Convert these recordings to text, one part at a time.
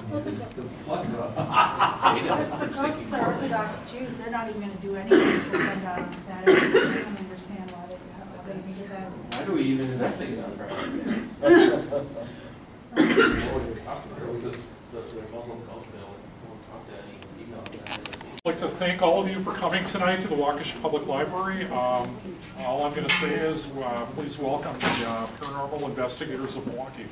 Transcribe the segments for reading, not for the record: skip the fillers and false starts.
Well, the ghosts are Orthodox Jews. They're not even going to do anything to sundown on Saturday. I don't understand why they even get that. Why do we even investigate on Friday? I'd like to thank all of you for coming tonight to the Waukesha Public Library. All I'm going to say is please welcome the Paranormal Investigators of Milwaukee.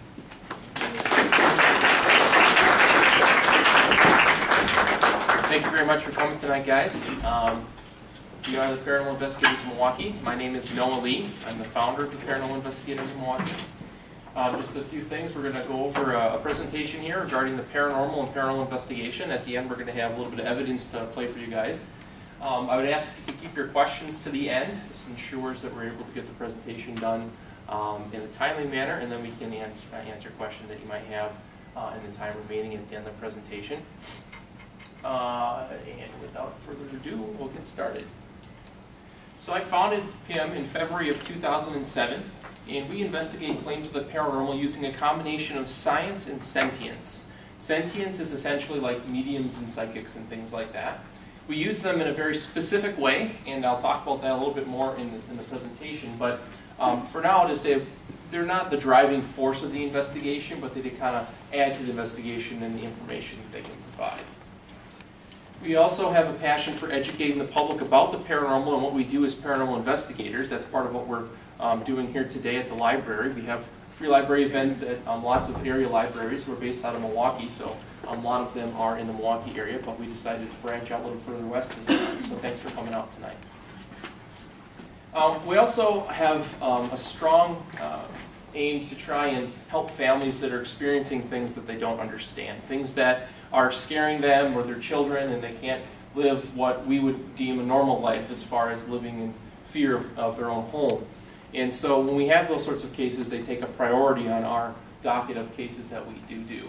Thank you very much for coming tonight, guys. We are the Paranormal Investigators of Milwaukee. My name is Noah Lee. I'm the founder of the Paranormal Investigators of Milwaukee. Just a few things. We're going to go over a presentation here regarding the paranormal and paranormal investigation. At the end, we're going to have a little bit of evidence to play for you guys. I would ask if you could keep your questions to the end. This ensures that we're able to get the presentation done in a timely manner, and then we can answer questions that you might have in the time remaining at the end of the presentation. And without further ado, we'll get started. So I founded PIM in February of 2007. And we investigate claims of the paranormal using a combination of science and sentience. Sentience is essentially like mediums and psychics and things like that. We use them in a very specific way, and I'll talk about that a little bit more in the presentation. But for now, I'll just say they're not the driving force of the investigation, but they kind of add to the investigation and the information that they can provide. We also have a passion for educating the public about the paranormal and what we do as paranormal investigators. That's part of what we're doing here today at the library. We have free library events at lots of area libraries. We're based out of Milwaukee, so a lot of them are in the Milwaukee area, but we decided to branch out a little further west this time, so thanks for coming out tonight. We also have a strong aim to try and help families that are experiencing things that they don't understand, things that are scaring them or their children, and they can't live what we would deem a normal life as far as living in fear of their own home. And so when we have those sorts of cases, they take a priority on our docket of cases that we do.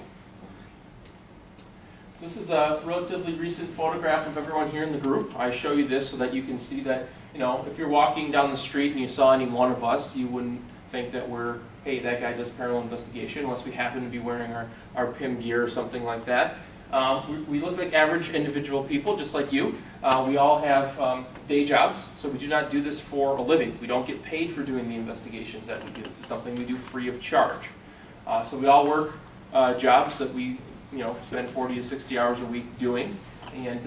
So this is a relatively recent photograph of everyone here in the group. I show you this so that you can see that, you know, if you're walking down the street and you saw any one of us, you wouldn't think that we're, hey, that guy does paranormal investigation, unless we happen to be wearing our PIM gear or something like that. We look like average individual people, just like you. We all have day jobs, so we do not do this for a living. We don't get paid for doing the investigations that we do. This is something we do free of charge. So we all work jobs that we, spend 40 to 60 hours a week doing. And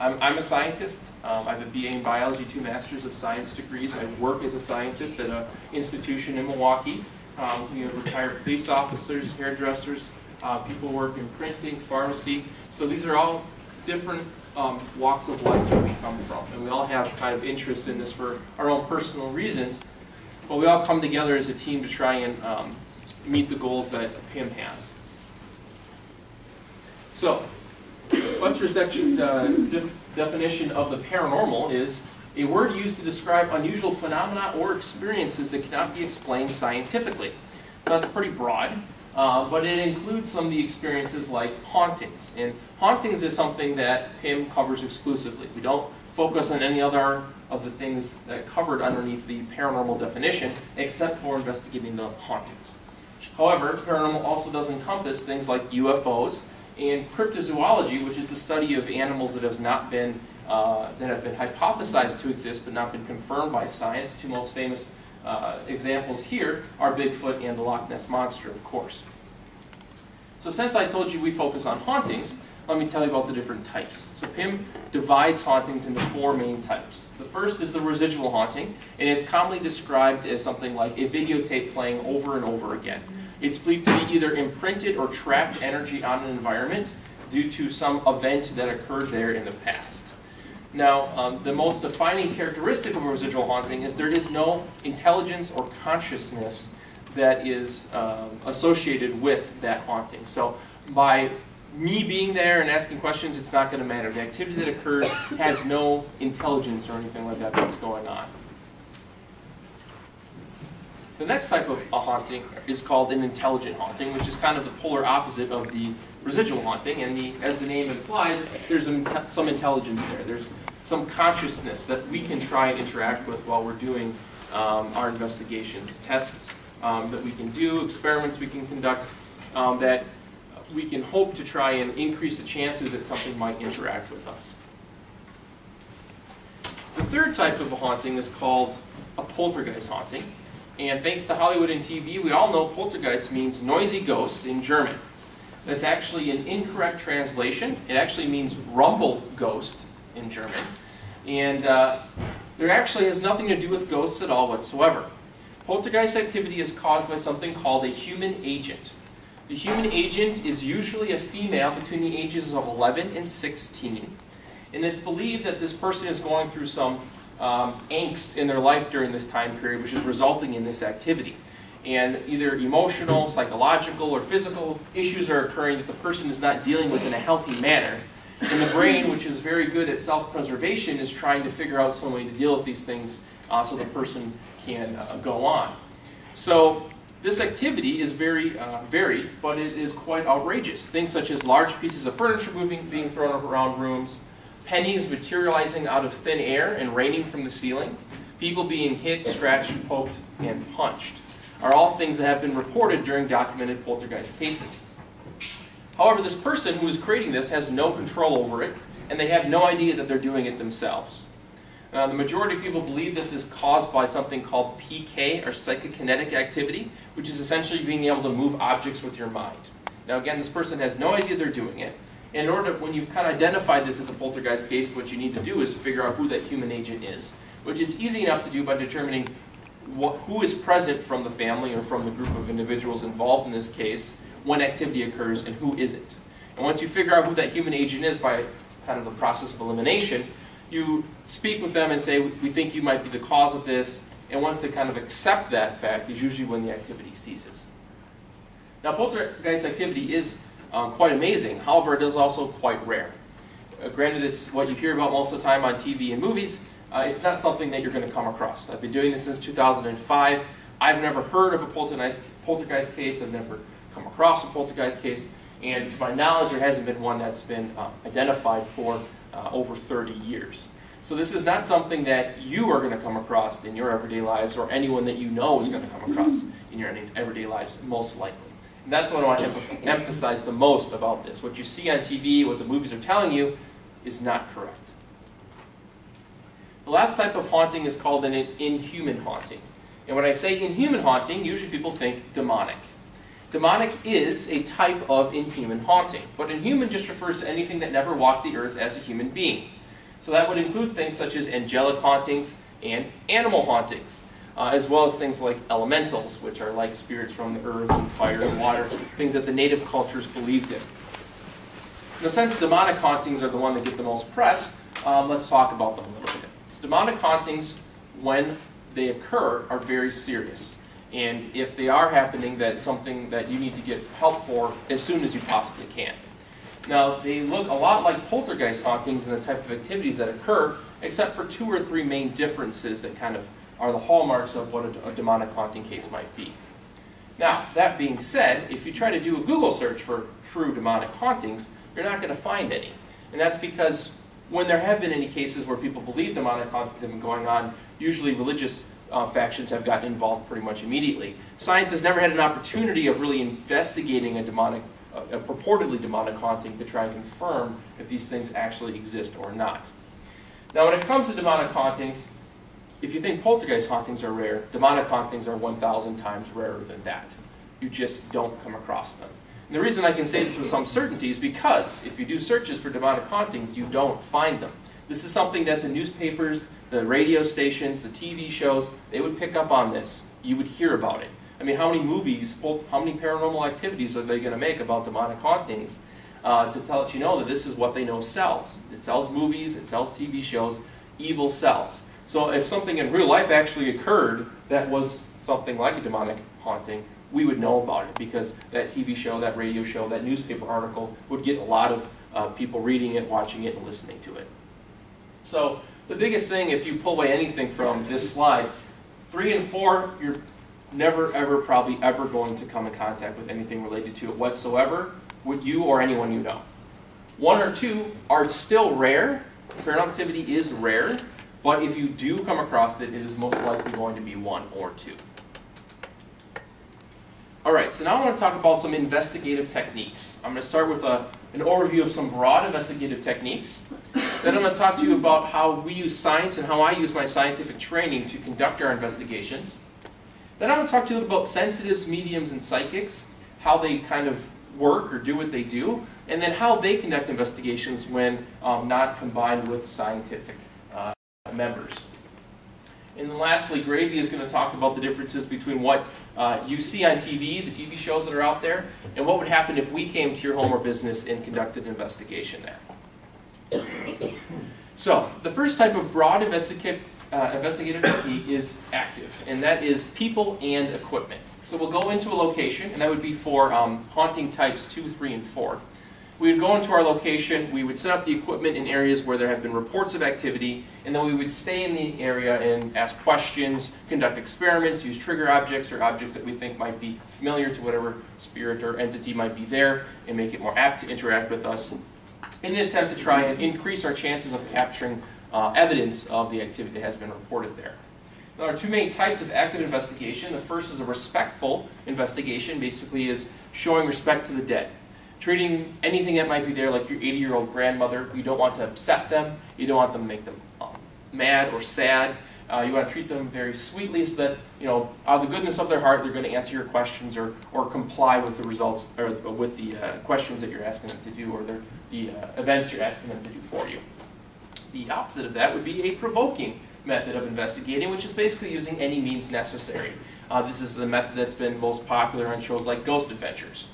I'm a scientist. I have a BA in biology, 2 Masters of Science degrees. I work as a scientist at an institution in Milwaukee. We have retired police officers, hairdressers. People work in printing, pharmacy. So these are all different walks of life that we come from. And we all have kind of interests in this for our own personal reasons. But we all come together as a team to try and meet the goals that PIM has. So, Webster's definition of the paranormal is a word used to describe unusual phenomena or experiences that cannot be explained scientifically. So that's pretty broad. But it includes some of the experiences like hauntings. And hauntings is something that PIM covers exclusively. We don't focus on any other of the things that covered underneath the paranormal definition, except for investigating the hauntings. However, paranormal also does encompass things like UFOs and cryptozoology, which is the study of animals that have been hypothesized to exist but not been confirmed by science. The 2 most famous examples here are Bigfoot and the Loch Ness Monster, of course. So since I told you we focus on hauntings, let me tell you about the different types. So PIM divides hauntings into 4 main types. The first is the residual haunting, and it's commonly described as something like a videotape playing over and over again. It's believed to be either imprinted or trapped energy on an environment due to some event that occurred there in the past. Now, the most defining characteristic of a residual haunting is there is no intelligence or consciousness that is associated with that haunting. So by me being there and asking questions, it's not going to matter. The activity that occurs has no intelligence or anything like that that's going on. The next type of a haunting is called an intelligent haunting, which is kind of the polar opposite of the residual haunting. And as the name implies, there's some intelligence there. There's some consciousness that we can try and interact with while we're doing our investigations. Tests that we can do, experiments we can conduct that we can hope to try and increase the chances that something might interact with us. The third type of a haunting is called a poltergeist haunting. And thanks to Hollywood and TV, we all know poltergeist means noisy ghost in German. That's actually an incorrect translation. It actually means rumble ghost in German. And there actually has nothing to do with ghosts at all whatsoever. Poltergeist activity is caused by something called a human agent. The human agent is usually a female between the ages of 11 and 16. And it's believed that this person is going through some angst in their life during this time period, which is resulting in this activity. And either emotional, psychological, or physical issues are occurring that the person is not dealing with in a healthy manner. And the brain, which is very good at self-preservation, is trying to figure out some way to deal with these things so the person can go on. So this activity is very varied, but it is quite outrageous. Things such as large pieces of furniture being thrown around rooms, pennies materializing out of thin air and raining from the ceiling, people being hit, scratched, poked, and punched, are all things that have been reported during documented poltergeist cases. However, this person who is creating this has no control over it, and they have no idea that they're doing it themselves. The majority of people believe this is caused by something called PK, or psychokinetic activity, which is essentially being able to move objects with your mind. Now again, this person has no idea they're doing it. And in order, when you've kind of identified this as a poltergeist case, what you need to do is to figure out who that human agent is, which is easy enough to do by determining who is present from the family or from the group of individuals involved in this case when activity occurs and who isn't. And once you figure out who that human agent is by kind of the process of elimination, you speak with them and say, we think you might be the cause of this, and once they kind of accept that fact is usually when the activity ceases. Now poltergeist activity is quite amazing, however it is also quite rare. Granted, it's what you hear about most of the time on TV and movies. It's not something that you're going to come across. I've been doing this since 2005. I've never heard of a poltergeist case. I've never come across a poltergeist case. And to my knowledge, there hasn't been one that's been identified for over 30 years. So this is not something that you are going to come across in your everyday lives, or anyone that you know is going to come across in your everyday lives, most likely. And that's what I want to emphasize the most about this. What you see on TV, what the movies are telling you, is not correct. The last type of haunting is called an inhuman haunting. And when I say inhuman haunting, usually people think demonic. Demonic is a type of inhuman haunting, but inhuman just refers to anything that never walked the earth as a human being. So that would include things such as angelic hauntings and animal hauntings, as well as things like elementals, which are like spirits from the earth and fire and water, things that the native cultures believed in. In a sense, demonic hauntings are the one that get the most press. Let's talk about them a little bit. So demonic hauntings, when they occur, are very serious. And if they are happening, that's something that you need to get help for as soon as you possibly can. Now, they look a lot like poltergeist hauntings and the type of activities that occur, except for 2 or 3 main differences that kind of are the hallmarks of what a demonic haunting case might be. Now, that being said, if you try to do a Google search for true demonic hauntings, you're not going to find any. And that's because when there have been any cases where people believe demonic hauntings have been going on, usually religious factions have gotten involved pretty much immediately. Science has never had an opportunity of really investigating a purportedly demonic haunting to try and confirm if these things actually exist or not. Now, when it comes to demonic hauntings, if you think poltergeist hauntings are rare, demonic hauntings are 1,000 times rarer than that. You just don't come across them. And the reason I can say this with some certainty is because if you do searches for demonic hauntings, you don't find them. This is something that the newspapers, the radio stations, the TV shows, they would pick up on this. You would hear about it. I mean, how many movies, how many paranormal activities are they going to make about demonic hauntings to let you know that this is what they know sells? It sells movies, it sells TV shows, evil sells. So if something in real life actually occurred that was something like a demonic haunting, we would know about it because that TV show, that radio show, that newspaper article would get a lot of people reading it, watching it, and listening to it. So the biggest thing, if you pull away anything from this slide, 3 and 4, you're never, ever, probably ever going to come in contact with anything related to it whatsoever, with you or anyone you know. 1 or 2 are still rare. Paranormal activity is rare, but if you do come across it, it is most likely going to be 1 or 2. All right, so now I want to talk about some investigative techniques. I'm going to start with an overview of some broad investigative techniques. Then I'm going to talk to you about how we use science and how I use my scientific training to conduct our investigations. Then I'm going to talk to you about sensitives, mediums, and psychics, how they kind of work or do what they do, and then how they conduct investigations when not combined with scientific members. And then lastly, Gravy is going to talk about the differences between what you see on TV, the TV shows that are out there, and what would happen if we came to your home or business and conducted an investigation there. So, the first type of broad investigative technique is active, and that is people and equipment. So we'll go into a location, and that would be for haunting types 2, 3, and 4. We would go into our location, we would set up the equipment in areas where there have been reports of activity, and then we would stay in the area and ask questions, conduct experiments, use trigger objects or objects that we think might be familiar to whatever spirit or entity might be there, and make it more apt to interact with us in an attempt to try and increase our chances of capturing evidence of the activity that has been reported there. Now, there are two main types of active investigation. The first is a respectful investigation, basically is showing respect to the dead. Treating anything that might be there like your 80-year-old grandmother. You don't want to upset them. You don't want them to make them mad or sad. You want to treat them very sweetly so that, out of the goodness of their heart, they're going to answer your questions or comply with the results or with the questions that you're asking them to do or the events you're asking them to do for you. The opposite of that would be a provoking method of investigating, which is basically using any means necessary. This is the method that's been most popular on shows like Ghost Adventures.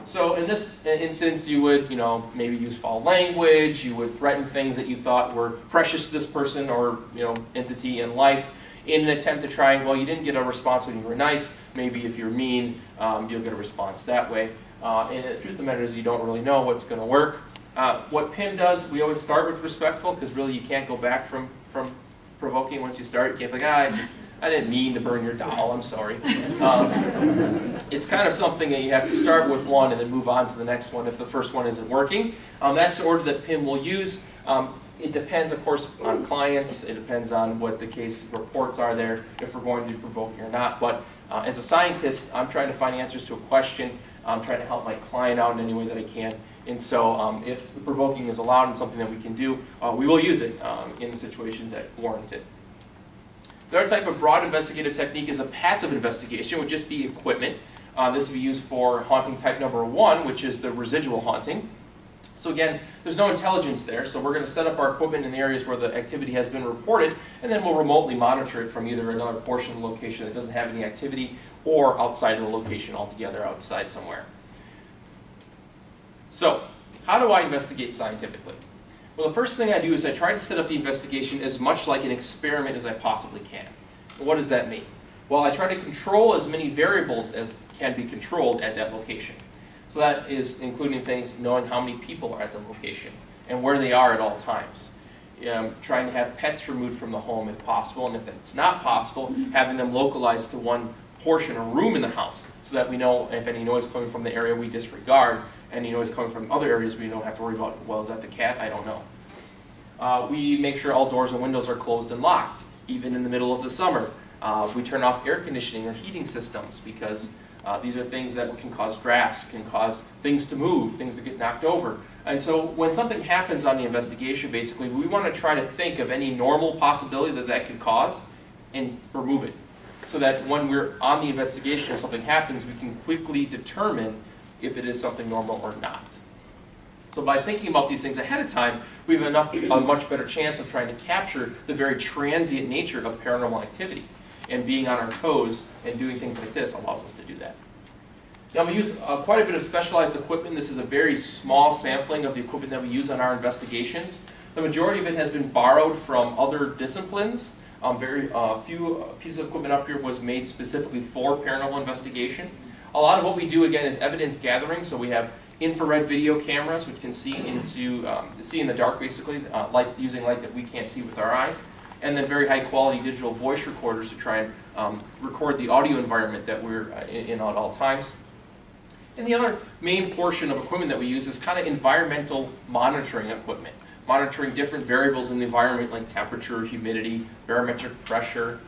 So in this instance, you would, maybe use foul language, you would threaten things that you thought were precious to this person or, entity in life in an attempt to try, well, you didn't get a response when you were nice, maybe if you're mean, you'll get a response that way. And the truth of the matter is you don't really know what's going to work. What PIM does, we always start with respectful because really you can't go back from provoking once you start. You can't be like, I didn't mean to burn your doll, I'm sorry. It's kind of something that you have to start with one and then move on to the next one if the first one isn't working. That's the order that PIM will use. It depends, of course, on clients. It depends on what the case reports are there, if we're going to do provoking or not. But as a scientist, I'm trying to find answers to a question. I'm trying to help my client out in any way that I can. And so if the provoking is allowed and something that we can do, we will use it in the situations that warrant it. The other type of broad investigative technique is a passive investigation, would just be equipment. This would be used for haunting type number 1, which is the residual haunting. So again, there's no intelligence there, so we're going to set up our equipment in the areas where the activity has been reported, and then we'll remotely monitor it from either another portion of the location that doesn't have any activity, or outside of the location altogether, outside somewhere. So, how do I investigate scientifically? Well, the first thing I do is I try to set up the investigation as much like an experiment as I possibly can. And what does that mean? Well, I try to control as many variables as can be controlled at that location. So that is including things knowing how many people are at the location and where they are at all times. Trying to have pets removed from the home if possible, and if that's not possible, having them localized to one portion or room in the house so that we know if any noise coming from the area we disregard, any noise coming from other areas we don't have to worry about, well, is that the cat? I don't know. We make sure all doors and windows are closed and locked, even in the middle of the summer. We turn off air conditioning or heating systems because these are things that can cause drafts, can cause things to move, things to get knocked over. And so when something happens on the investigation, basically, we want to try to think of any normal possibility that that could cause and remove it. So that when we're on the investigation, if something happens, we can quickly determine if it is something normal or not. So by thinking about these things ahead of time, we have a much better chance of trying to capture the very transient nature of paranormal activity. And being on our toes and doing things like this allows us to do that. Now we use quite a bit of specialized equipment. This is a very small sampling of the equipment that we use on our investigations. The majority of it has been borrowed from other disciplines. Very few pieces of equipment up here was made specifically for paranormal investigation. A lot of what we do, again, is evidence gathering. So we have infrared video cameras, which can see in the dark, basically, using light that we can't see with our eyes. And then very high quality digital voice recorders to try and record the audio environment that we're in at all times. And the other main portion of equipment that we use is kind of environmental monitoring equipment. Monitoring different variables in the environment like temperature, humidity, barometric pressure,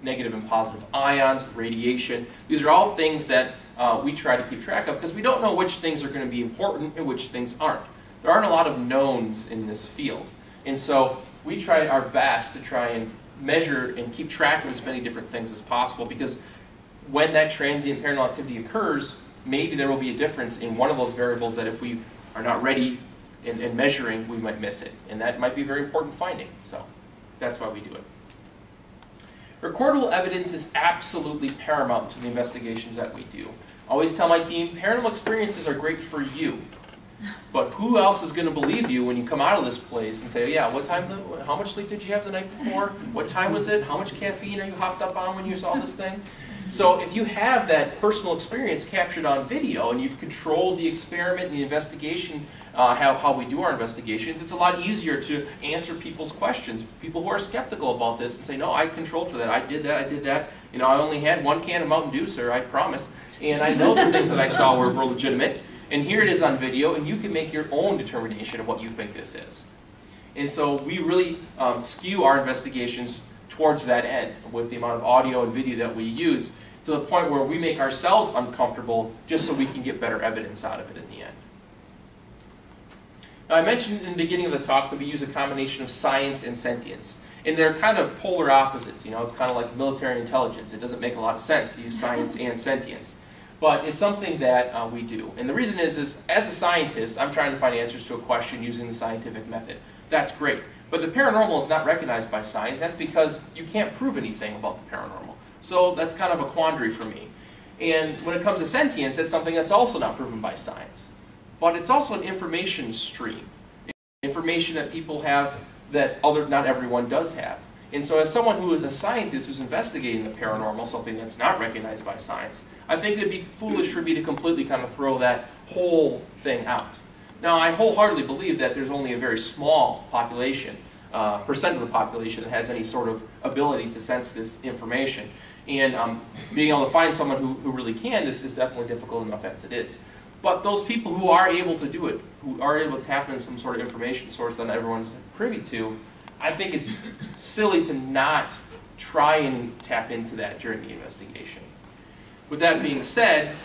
negative and positive ions, radiation. These are all things that we try to keep track of, because we don't know which things are going to be important and which things aren't. There aren't a lot of knowns in this field. And so we try our best to try and measure and keep track of as many different things as possible, because when that transient paranormal activity occurs, maybe there will be a difference in one of those variables that if we are not ready in measuring, we might miss it. And that might be a very important finding. So that's why we do it. Recordable evidence is absolutely paramount to the investigations that we do. I always tell my team, paranormal experiences are great for you. But who else is going to believe you when you come out of this place and say, oh, yeah, what time, how much sleep did you have the night before? What time was it? How much caffeine are you hopped up on when you saw this thing? So if you have that personal experience captured on video and you've controlled the experiment and the investigation, how we do our investigations, it's a lot easier to answer people's questions. People who are skeptical about this and say, no, I controlled for that, I did that. You know, I only had 1 can of Mountain Dew, sir, I promise. And I know the things that I saw were legitimate. And here it is on video, and you can make your own determination of what you think this is. And so we really skew our investigations towards that end with the amount of audio and video that we use, to the point where we make ourselves uncomfortable just so we can get better evidence out of it in the end. Now, I mentioned in the beginning of the talk that we use a combination of science and sentience. And they're kind of polar opposites. You know, it's kind of like military intelligence. It doesn't make a lot of sense to use science and sentience. But it's something that we do. And the reason is as a scientist, I'm trying to find answers to a question using the scientific method. That's great. But the paranormal is not recognized by science. That's because you can't prove anything about the paranormal. So that's kind of a quandary for me. And when it comes to sentience, it's something that's also not proven by science. But it's also an information stream. Information that people have that not everyone does have. And so as someone who is a scientist who's investigating the paranormal, something that's not recognized by science, I think it would be foolish for me to completely kind of throw that whole thing out. Now, I wholeheartedly believe that there's only a very small population, percent of the population that has any sort of ability to sense this information. And being able to find someone who really can is definitely difficult enough as it is. But those people who are able to do it, who are able to tap into some sort of information source that everyone's privy to, I think it's silly to not try and tap into that during the investigation. With that being said,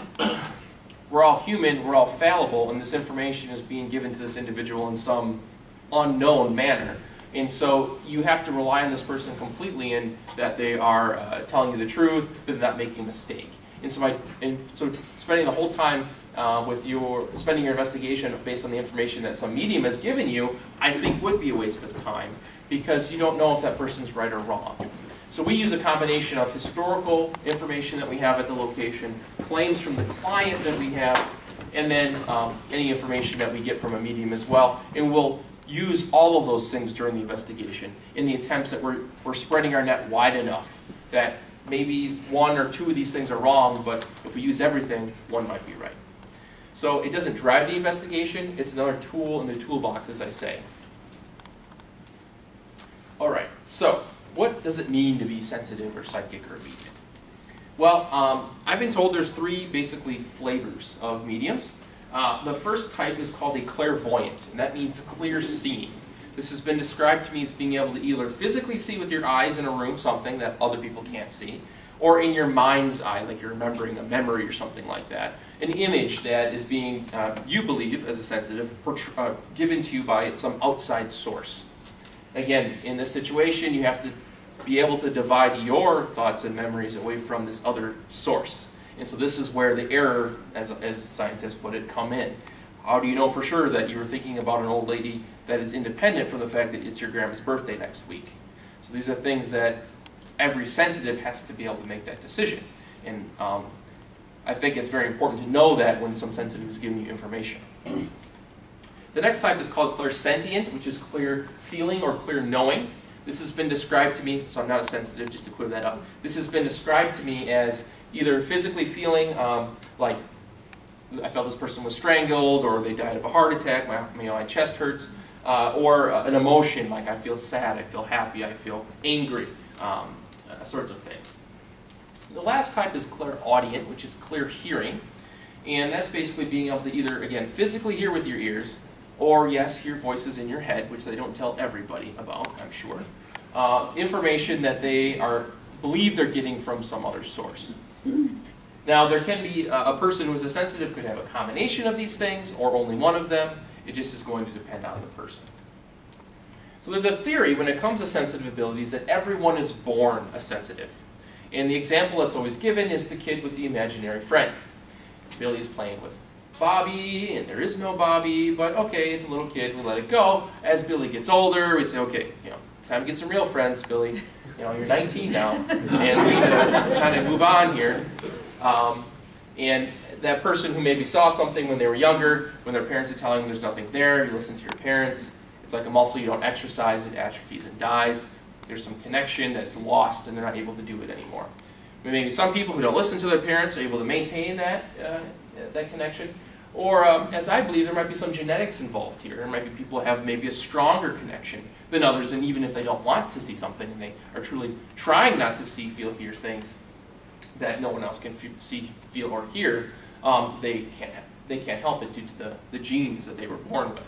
we're all human, we're all fallible, and this information is being given to this individual in some unknown manner. And so you have to rely on this person completely in that they are telling you the truth, but they're not making a mistake. And so spending the whole time spending your investigation based on the information that some medium has given you, I think would be a waste of time, because you don't know if that person's right or wrong. So we use a combination of historical information that we have at the location, claims from the client that we have, and then any information that we get from a medium as well. And we'll use all of those things during the investigation in the attempts that we're spreading our net wide enough that maybe 1 or 2 of these things are wrong, but if we use everything, 1 might be right. So it doesn't drive the investigation, it's another tool in the toolbox, as I say. All right, so what does it mean to be sensitive or psychic or medium? Well, I've been told there's 3 basically flavors of mediums. The first type is called a clairvoyant, and that means clear seeing. This has been described to me as being able to either physically see with your eyes in a room something that other people can't see, or in your mind's eye, like you're remembering a memory or something like that, an image that is being, you believe, as a sensitive, given to you by some outside source. Again, in this situation, you have to be able to divide your thoughts and memories away from this other source. And so this is where the error, as scientists put it, come in. How do you know for sure that you were thinking about an old lady that is independent from the fact that it's your grandma's birthday next week? So these are things that every sensitive has to be able to make that decision. And I think it's very important to know that when some sensitive is giving you information. The next type is called clairsentient, which is clear feeling or clear knowing. This has been described to me, so I'm not a sensitive, just to clear that up. This has been described to me as either physically feeling like I felt this person was strangled, or they died of a heart attack, my chest hurts, or an emotion like I feel sad, I feel happy, I feel angry, sorts of things. The last type is clairaudient, which is clear hearing, and that's basically being able to either, again, physically hear with your ears, or yes, hear voices in your head, which they don't tell everybody about, I'm sure. Information that they believe they're getting from some other source. Now, there can be a person who's a sensitive could have a combination of these things or only one of them. It just is going to depend on the person. So there's a theory when it comes to sensitive abilities that everyone is born a sensitive. And the example that's always given is the kid with the imaginary friend. Billy is playing with Bobby, and there is no Bobby, but okay, it's a little kid, we'll let it go. As Billy gets older, we say, okay, time to get some real friends, Billy. You're 19 now, and we need to kind of move on here. And that person who maybe saw something when they were younger, when their parents are telling them there's nothing there, you listen to your parents. It's like a muscle you don't exercise, it atrophies and dies. There's some connection that's lost and they're not able to do it anymore. Maybe some people who don't listen to their parents are able to maintain that, that connection. Or, as I believe, there might be some genetics involved here. There might be people who have maybe a stronger connection than others, and even if they don't want to see something and they are truly trying not to see, feel, hear things that no one else can see, feel, or hear, they can't help it due to the genes that they were born with.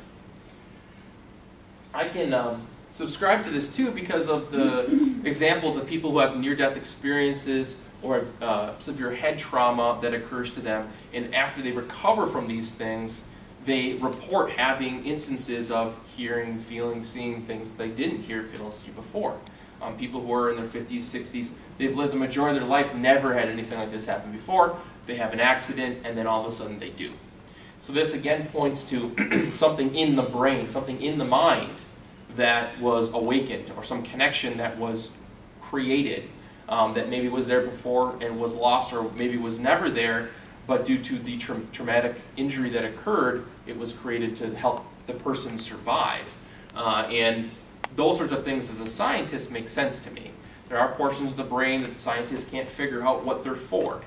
I can subscribe to this too because of the examples of people who have near-death experiences or severe head trauma that occurs to them, and after they recover from these things, they report having instances of hearing, feeling, seeing things they didn't hear, feel, or see before. People who are in their 50s, 60s, they've lived the majority of their life, never had anything like this happen before. They have an accident, and then all of a sudden they do. So this again points to something in the brain, something in the mind that was awakened, or some connection that was created that maybe was there before and was lost, or maybe was never there, but due to the traumatic injury that occurred, it was created to help the person survive. And those sorts of things as a scientist make sense to me. There are portions of the brain that the scientists can't figure out what they're for.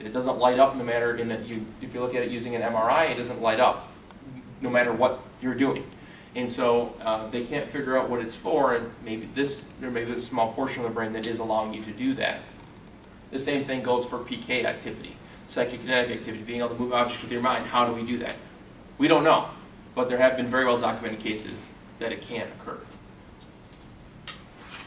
It doesn't light up no matter, if you look at it using an MRI, it doesn't light up no matter what you're doing. And so they can't figure out what it's for, and maybe there may be a small portion of the brain that is allowing you to do that. The same thing goes for PK activity, psychokinetic activity, being able to move objects with your mind. How do we do that? We don't know, but there have been very well documented cases that it can occur.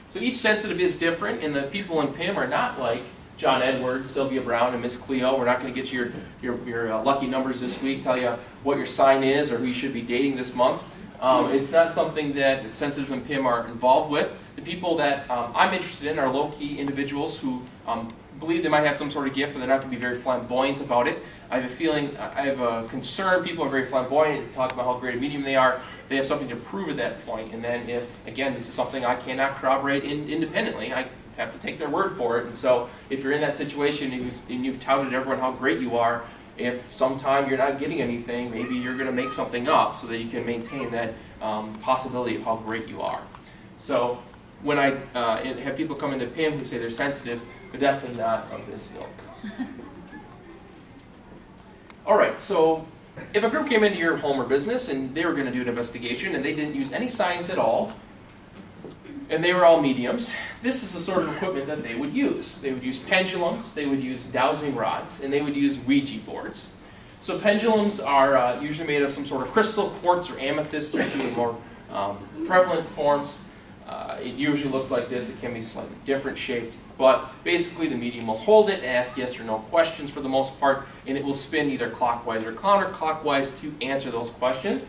So each sensitive is different, and the people in PIM are not like John Edwards, Sylvia Brown, and Miss Cleo. We're not going to get you your lucky numbers this week, tell you what your sign is or who you should be dating this month. It's not something that sensitive and PIM are involved with. The people that I'm interested in are low-key individuals who believe they might have some sort of gift, but they're not going to be very flamboyant about it. I have a concern people are very flamboyant, talk about how great a medium they are. They have something to prove at that point, and then if, again, this is something I cannot corroborate independently, I have to take their word for it. And so if you're in that situation and you've touted everyone how great you are, if sometime you're not getting anything, maybe you're going to make something up so that you can maintain that possibility of how great you are. So when I have people come into PIM who say they're sensitive, they're definitely not of this ilk. All right, so if a group came into your home or business and they were going to do an investigation and they didn't use any science at all, and they were all mediums, this is the sort of equipment that they would use. They would use pendulums, they would use dowsing rods, and they would use Ouija boards. So pendulums are usually made of some sort of crystal, quartz, or amethyst, or two of the more prevalent forms. It usually looks like this. It can be slightly different shaped, but basically the medium will hold it, ask yes or no questions for the most part, and it will spin either clockwise or counterclockwise to answer those questions.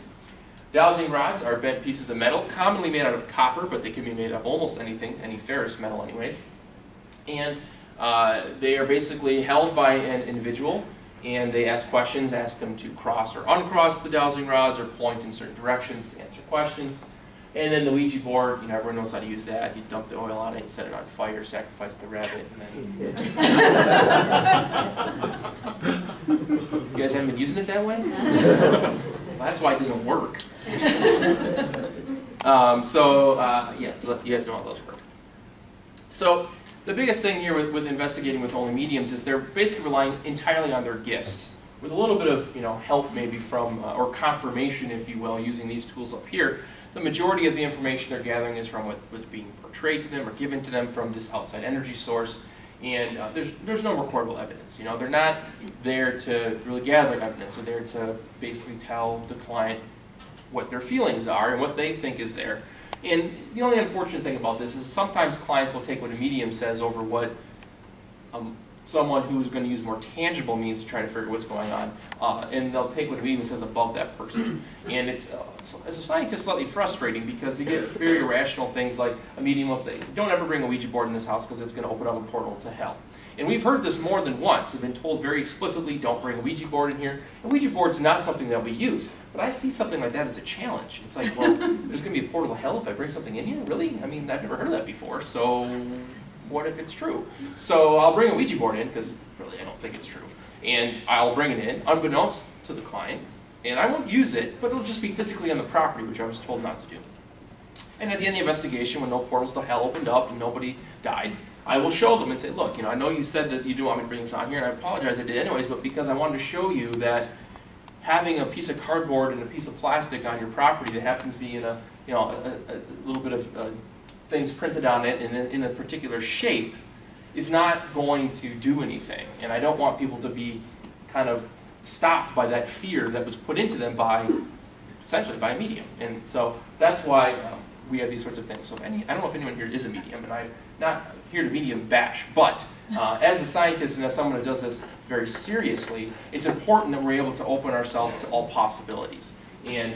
Dowsing rods are bent pieces of metal, commonly made out of copper, but they can be made of almost anything, any ferrous metal anyways. And they are basically held by an individual, and they ask questions, ask them to cross or uncross the dowsing rods or point in certain directions to answer questions. And then the Ouija board, everyone knows how to use that. You dump the oil on it, set it on fire, sacrifice the rabbit, and then... You guys haven't been using it that way? Well, that's why it doesn't work. Yeah, so you guys know how those work. So the biggest thing here with investigating with only mediums is they're basically relying entirely on their gifts, with a little bit of help maybe from, or confirmation, if you will, using these tools up here. The majority of the information they're gathering is from what was being portrayed to them or given to them from this outside energy source, and there's no recordable evidence. They're not there to really gather evidence. They're there to basically tell the client what their feelings are and what they think is there. And the only unfortunate thing about this is sometimes clients will take what a medium says over what someone who's going to use more tangible means to try to figure what's going on, and they'll take what a medium says above that person. And it's, as a scientist, slightly frustrating because you get very irrational things like a medium will say, don't ever bring a Ouija board in this house because it's going to open up a portal to hell. And we've heard this more than once. We've been told very explicitly, don't bring a Ouija board in here. A Ouija board's not something that we use. But I see something like that as a challenge. It's like, well, there's going to be a portal to hell if I bring something in here? Really? I mean, I've never heard of that before, so what if it's true? So I'll bring a Ouija board in, because really I don't think it's true. And I'll bring it in, unbeknownst to the client, and I won't use it, but it'll just be physically on the property, which I was told not to do. And at the end of the investigation, when no portals to hell opened up and nobody died, I will show them and say, look, you know, I know you said that you do want me to bring this on here, and I apologize, I did anyways, but because I wanted to show you that having a piece of cardboard and a piece of plastic on your property that happens to be in a, you know, a little bit of things printed on it in a particular shape is not going to do anything. And I don't want people to be kind of stopped by that fear that was put into them by, essentially, by a medium. And so that's why we have these sorts of things. So I don't know if anyone here is a medium, and I'm not here to medium bash, but as a scientist and as someone who does this very seriously, it's important that we're able to open ourselves to all possibilities. And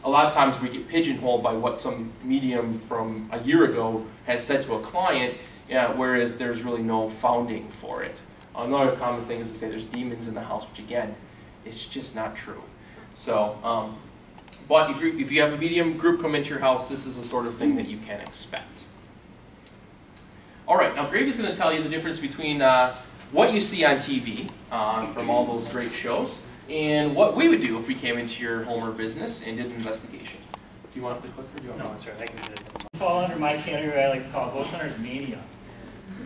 a lot of times we get pigeonholed by what some medium from a year ago has said to a client, whereas there's really no founding for it. Another common thing is to say there's demons in the house, which again, it's just not true. So, but if you have a medium group come into your house, this is the sort of thing that you can expect. All right, now Gravy's going to tell you the difference between what you see on TV from all those great shows and what we would do if we came into your home or business and did an investigation. Do you want to click for you? No, that's right. I can do it. Fall under my category I like to call Ghost Hunters Mania.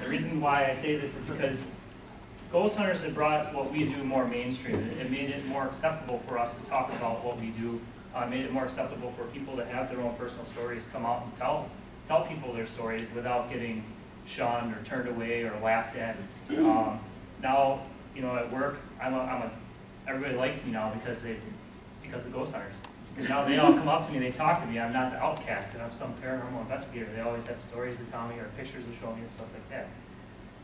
The reason why I say this is because Ghost Hunters have brought what we do more mainstream. It made it more acceptable for us to talk about what we do. Made it more acceptable for people to have their own personal stories, come out and tell people their stories without getting shunned or turned away or laughed at. Now, you know, at work, everybody likes me now because of Ghost Hunters. Because now they all come up to me, they talk to me. I'm not the outcast, and I'm some paranormal investigator. They always have stories to tell me or pictures to show me and stuff like that.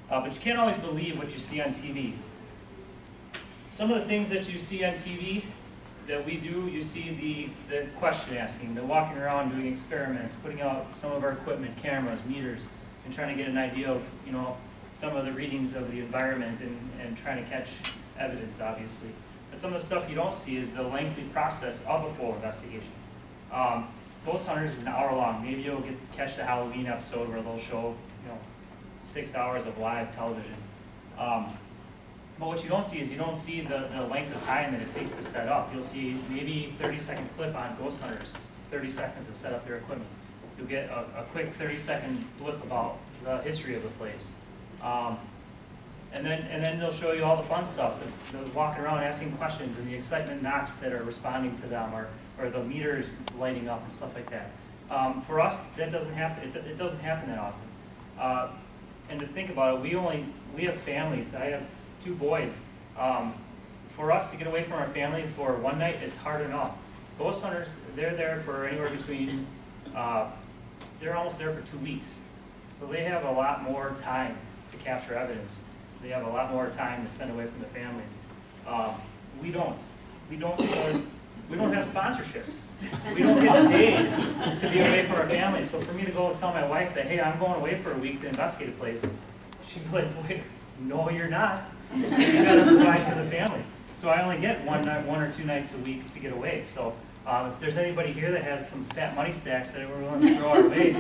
But you can't always believe what you see on TV. Some of the things that you see on TV that we do, you see the question asking, the walking around doing experiments, putting out some of our equipment, cameras, meters, and trying to get an idea of, you know, some of the readings of the environment and trying to catch evidence, obviously. But some of the stuff you don't see is the lengthy process of a full investigation. Ghost Hunters is an hour long. Maybe you'll catch the Halloween episode where they'll show, you know, 6 hours of live television. But what you don't see is you don't see the length of time that it takes to set up. You'll see maybe 30-second clip on Ghost Hunters, 30 seconds to set up their equipment. You'll get a quick 30-second blip about the history of the place. And then they'll show you all the fun stuff, the walking around asking questions and the excitement knocks that are responding to them, or the meters lighting up and stuff like that. For us, that doesn't happen. It doesn't happen that often. And to think about it, we have families. I have 2 boys. For us to get away from our family for one night is hard enough. Ghost Hunters, they're there for anywhere between, they're almost there for 2 weeks. So they have a lot more time to capture evidence. They have a lot more time to spend away from the families. We don't. We don't because we don't have sponsorships. We don't get paid to be away from our families. So for me to go and tell my wife that, hey, I'm going away for a week to investigate a place, she'd be like, wait, no, you're not. You gotta provide for the family. So I only get 1 or 2 nights a week to get away. So if there's anybody here that has some fat money stacks that we're willing to throw our way,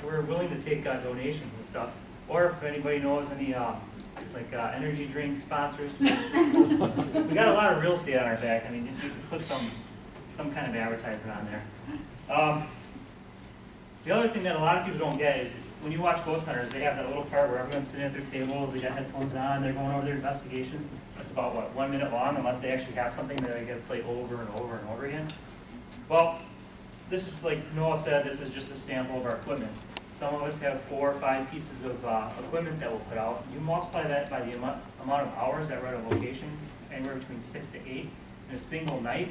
we're willing to take donations and stuff. Or if anybody knows any energy drink sponsors, we got a lot of real estate on our back. I mean, you could put some kind of advertisement on there. The other thing that a lot of people don't get is when you watch Ghost Hunters, they have that little part where everyone's sitting at their tables, they got headphones on, they're going over their investigations. That's about, what, 1 minute long, unless they actually have something that they get to play over and over and over again. Well, this is like Noah said, this is just a sample of our equipment. Some of us have 4 or 5 pieces of equipment that we'll put out. You multiply that by the amount of hours that we're at a location, anywhere between 6 to 8 in a single night.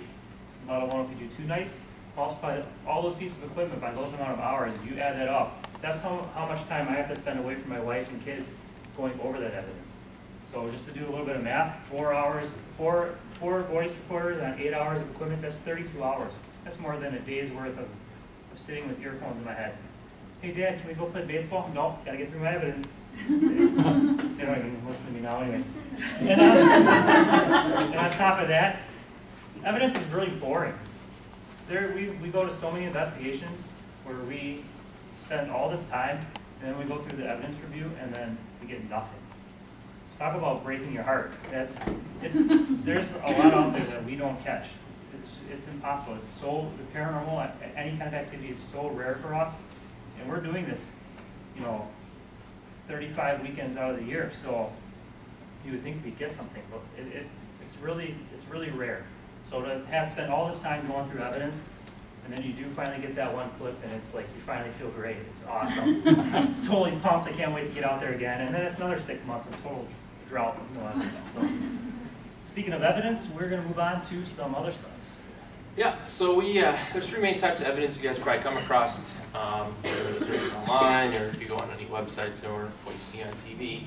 About a one if you do 2 nights. Multiply all those pieces of equipment by those amount of hours. You add that up. That's how much time I have to spend away from my wife and kids going over that evidence. So just to do a little bit of math, 4 hours, four voice recorders on 8 hours of equipment, that's 32 hours. That's more than a day's worth of sitting with earphones in my head. Hey Dad, can we go play baseball? No, gotta get through my evidence. They don't even listen to me now anyways. And on top of that, evidence is really boring. We go to so many investigations where we spend all this time, and then we go through the evidence review, and then we get nothing. Talk about breaking your heart. There's a lot out there that we don't catch. It's impossible. It's so, the paranormal, any kind of activity is so rare for us, and we're doing this, 35 weekends out of the year. So you would think we'd get something, but it's really rare. So to spend all this time going through evidence, and then you do finally get that one clip, and it's like you finally feel great. It's awesome. I'm totally pumped. I can't wait to get out there again. And then it's another 6 months of total drought with no evidence. So, speaking of evidence, we're going to move on to some other stuff. Yeah, so there's 3 main types of evidence you guys probably come across, whether it's searching online or if you go on any websites or what you see on TV.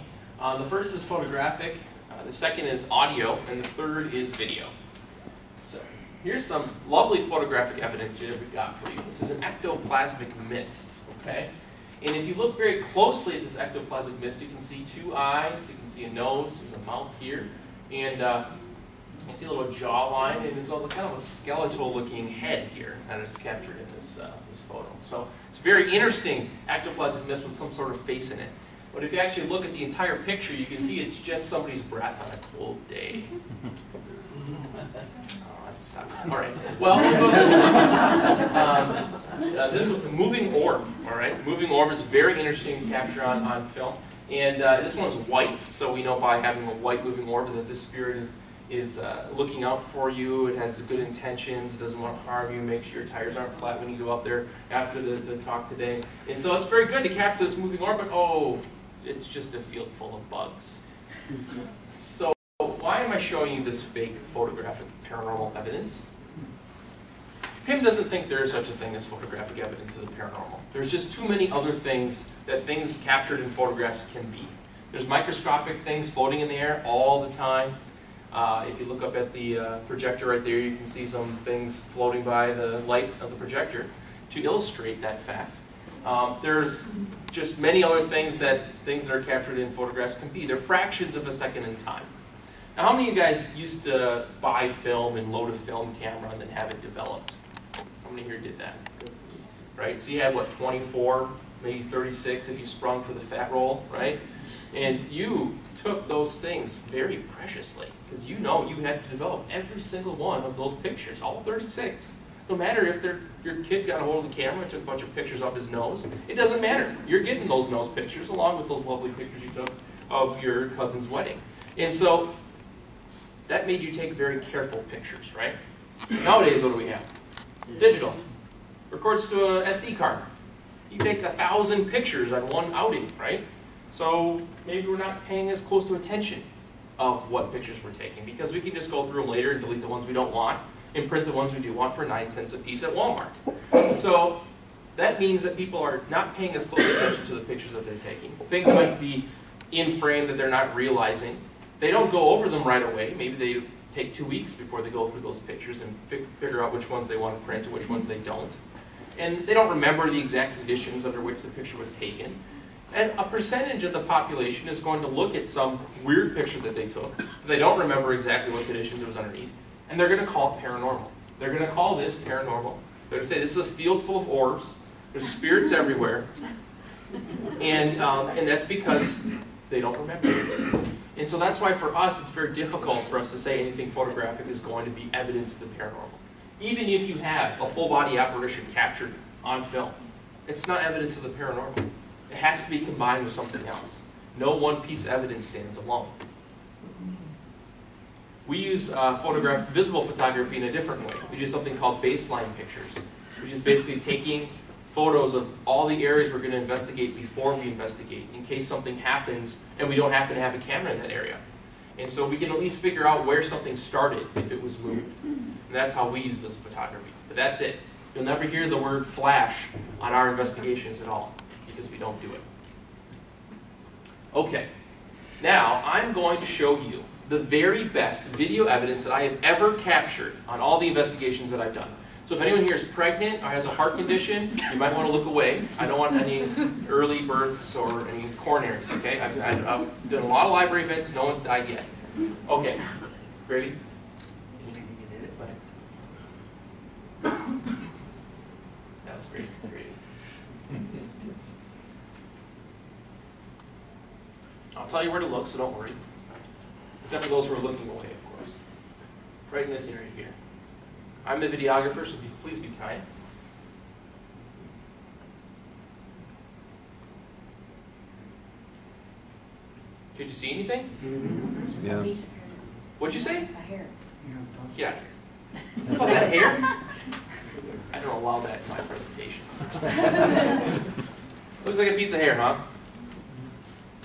The first is photographic, the second is audio, and the third is video. So here's some lovely photographic evidence here that we've got for you. This is an ectoplasmic mist, okay? And if you look very closely at this ectoplasmic mist, you can see 2 eyes, you can see a nose, there's a mouth here, and you can see a little jawline, and there's kind of a skeletal-looking head here that is captured in this photo. So it's a very interesting ectoplasmic mist with some sort of face in it. But if you actually look at the entire picture, you can see it's just somebody's breath on a cold day. That sucks. All right. Well, we'll go this one. This moving orb. All right. Moving orb is very interesting to capture on film, and this one is white. So we know by having a white moving orb that this spirit is looking out for you. It has good intentions. It doesn't want to harm you. Make sure your tires aren't flat when you go out there after the talk today. And so it's very good to capture this moving orb, but oh, it's just a field full of bugs. So why am I showing you this fake photographic paranormal evidence? Pim doesn't think there is such a thing as photographic evidence of the paranormal. There's just too many other things that things captured in photographs can be. There's microscopic things floating in the air all the time. If you look up at the projector right there, you can see some things floating by the light of the projector to illustrate that fact. There's just many other things that are captured in photographs can be. They're fractions of a second in time. Now, how many of you guys used to buy film and load a film camera and then have it developed? How many here did that? Right? So you had, what, 24, maybe 36 if you sprung for the fat roll, right? And you took those things very preciously because you know you had to develop every single one of those pictures, all 36. No matter if your kid got a hold of the camera and took a bunch of pictures of his nose, it doesn't matter. You're getting those nose pictures along with those lovely pictures you took of your cousin's wedding. And so that made you take very careful pictures, right? Nowadays, what do we have? Digital. Records to a SD card. You take 1,000 pictures on one outing, right? So maybe we're not paying as close to attention of what pictures we're taking because we can just go through them later and delete the ones we don't want and print the ones we do want for 9 cents a piece at Walmart. So that means that people are not paying as close attention to the pictures that they're taking. Things might be in frame that they're not realizing. They don't go over them right away. Maybe they take 2 weeks before they go through those pictures and figure out which ones they want to print and which ones they don't. And they don't remember the exact conditions under which the picture was taken. And a percentage of the population is going to look at some weird picture that they took. They don't remember exactly what conditions it was underneath. And they're going to call it paranormal. They're going to call this paranormal. They're going to say this is a field full of orbs. There's spirits everywhere. And that's because they don't remember. And so that's why for us it's very difficult for us to say anything photographic is going to be evidence of the paranormal. Even if you have a full body apparition captured on film, it's not evidence of the paranormal. It has to be combined with something else. No one piece of evidence stands alone. We use visible photography in a different way. We do something called baseline pictures, which is basically taking photos of all the areas we're going to investigate before we investigate, in case something happens and we don't happen to have a camera in that area. And so we can at least figure out where something started if it was moved. And that's how we use this photography. But that's it. You'll never hear the word flash on our investigations at all, because we don't do it. Okay, Now, I'm going to show you the very best video evidence that I have ever captured on all the investigations that I've done. So if anyone here is pregnant or has a heart condition, you might want to look away. I don't want any early births or any coronaries, okay? I've done a lot of library events, no one's died yet. Okay, ready? That's great, great. I'll tell you where to look, so don't worry. Except for those who are looking away, of course. Right in this area here. I'm the videographer, so please be kind. Could you see anything? Yeah. What'd you say? A hair. Yeah. Oh, that hair? I don't allow that in my presentations. Looks like a piece of hair, huh?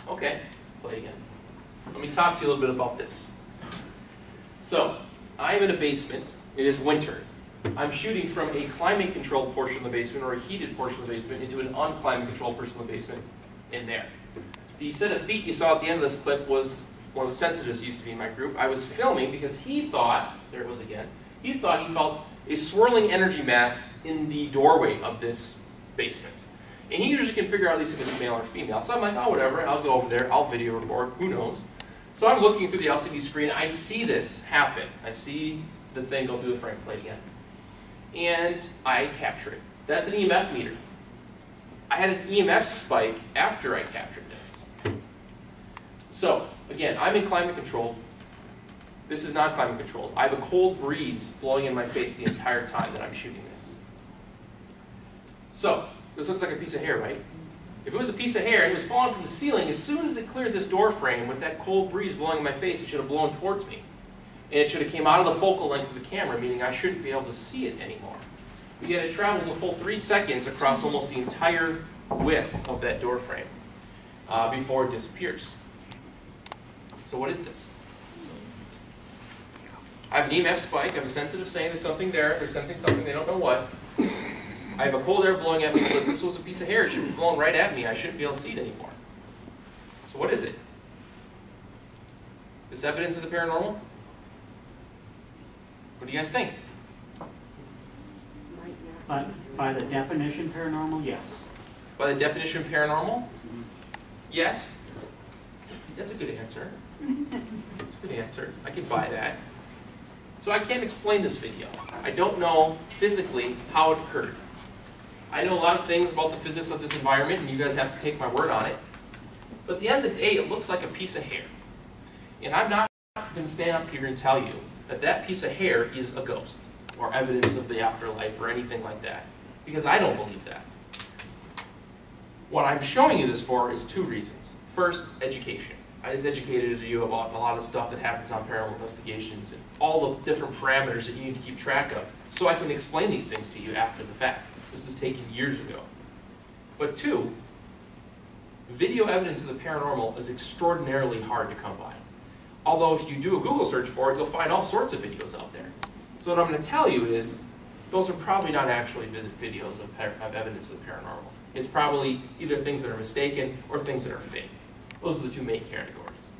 Okay, play again. Let me talk to you a little bit about this. So, I am in a basement. It is winter. I'm shooting from a climate-controlled portion of the basement, or a heated portion of the basement, into an unclimate-controlled portion of the basement in there. The set of feet you saw at the end of this clip was one of the sensitives who used to be in my group. I was filming because he thought, there it was again, he thought he felt a swirling energy mass in the doorway of this basement. And he usually can figure out at least if it's male or female. So I'm like, oh, whatever, I'll go over there, I'll video record, who knows. So I'm looking through the LCD screen, I see this happen. I see the thing go through the frame plate again. And I capture it. That's an EMF meter. I had an EMF spike after I captured this. So, again, I'm in climate control. This is not climate controlled. I have a cold breeze blowing in my face the entire time that I'm shooting this. So, this looks like a piece of hair, right? If it was a piece of hair and it was falling from the ceiling, as soon as it cleared this door frame with that cold breeze blowing in my face, it should have blown towards me. And it should have came out of the focal length of the camera, meaning I shouldn't be able to see it anymore. But yet it travels a full 3 seconds across almost the entire width of that door frame before it disappears. So what is this? I have an EMF spike, I have a sensitive saying there's something there, they're sensing something, they don't know what. I have a cold air blowing at me, so if this was a piece of hair, it should be blowing right at me, I shouldn't be able to see it anymore. So what is it? Is evidence of the paranormal? What do you guys think? By the definition paranormal, yes. By the definition paranormal? Yes? That's a good answer. That's a good answer. I can buy that. So I can't explain this video. I don't know physically how it occurred. I know a lot of things about the physics of this environment, and you guys have to take my word on it. But at the end of the day, it looks like a piece of hair. And I'm not going to stand up here and tell you that that piece of hair is a ghost, or evidence of the afterlife, or anything like that. Because I don't believe that. What I'm showing you this for is 2 reasons. First, education. I just educated you about a lot of stuff that happens on paranormal investigations and all the different parameters that you need to keep track of, so I can explain these things to you after the fact. This was taken years ago. But 2, video evidence of the paranormal is extraordinarily hard to come by. Although if you do a Google search for it, you'll find all sorts of videos out there. So what I'm going to tell you is, those are probably not actually videos of evidence of the paranormal. It's probably either things that are mistaken or things that are faked. Those are the 2 main categories.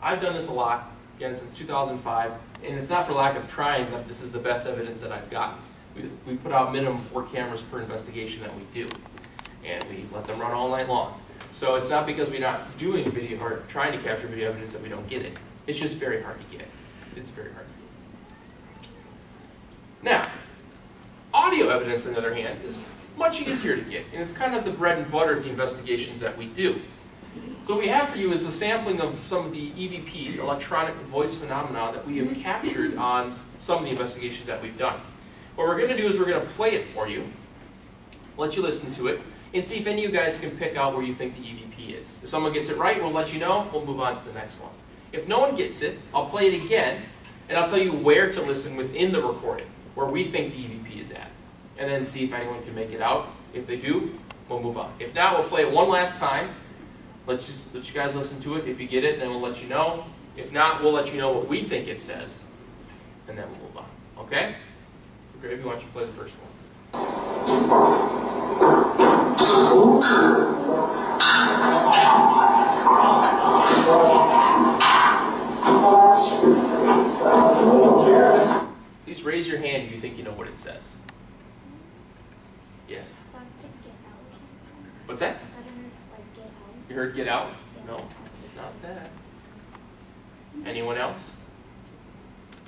I've done this a lot, again, since 2005, and it's not for lack of trying that this is the best evidence that I've gotten. We put out minimum 4 cameras per investigation that we do, and we let them run all night long. So it's not because we're not doing video or trying to capture video evidence that we don't get it. It's just very hard to get. It's very hard to get. Now, audio evidence, on the other hand, is much easier to get, and it's kind of the bread and butter of the investigations that we do. So what we have for you is a sampling of some of the EVPs, electronic voice phenomena, that we have captured on some of the investigations that we've done. What we're going to do is we're going to play it for you, let you listen to it, and see if any of you guys can pick out where you think the EVP is. If someone gets it right, we'll let you know, we'll move on to the next one. If no one gets it, I'll play it again, and I'll tell you where to listen within the recording, where we think the EVP is at, and then see if anyone can make it out. If they do, we'll move on. If not, we'll play it one last time. Let you guys listen to it. If you get it, then we'll let you know. If not, we'll let you know what we think it says, and then we'll move on. Okay? So Gravy, why don't you play the first one? Just raise your hand if you think you know what it says. Yes? What's that? You heard get out? No, it's not that. Anyone else?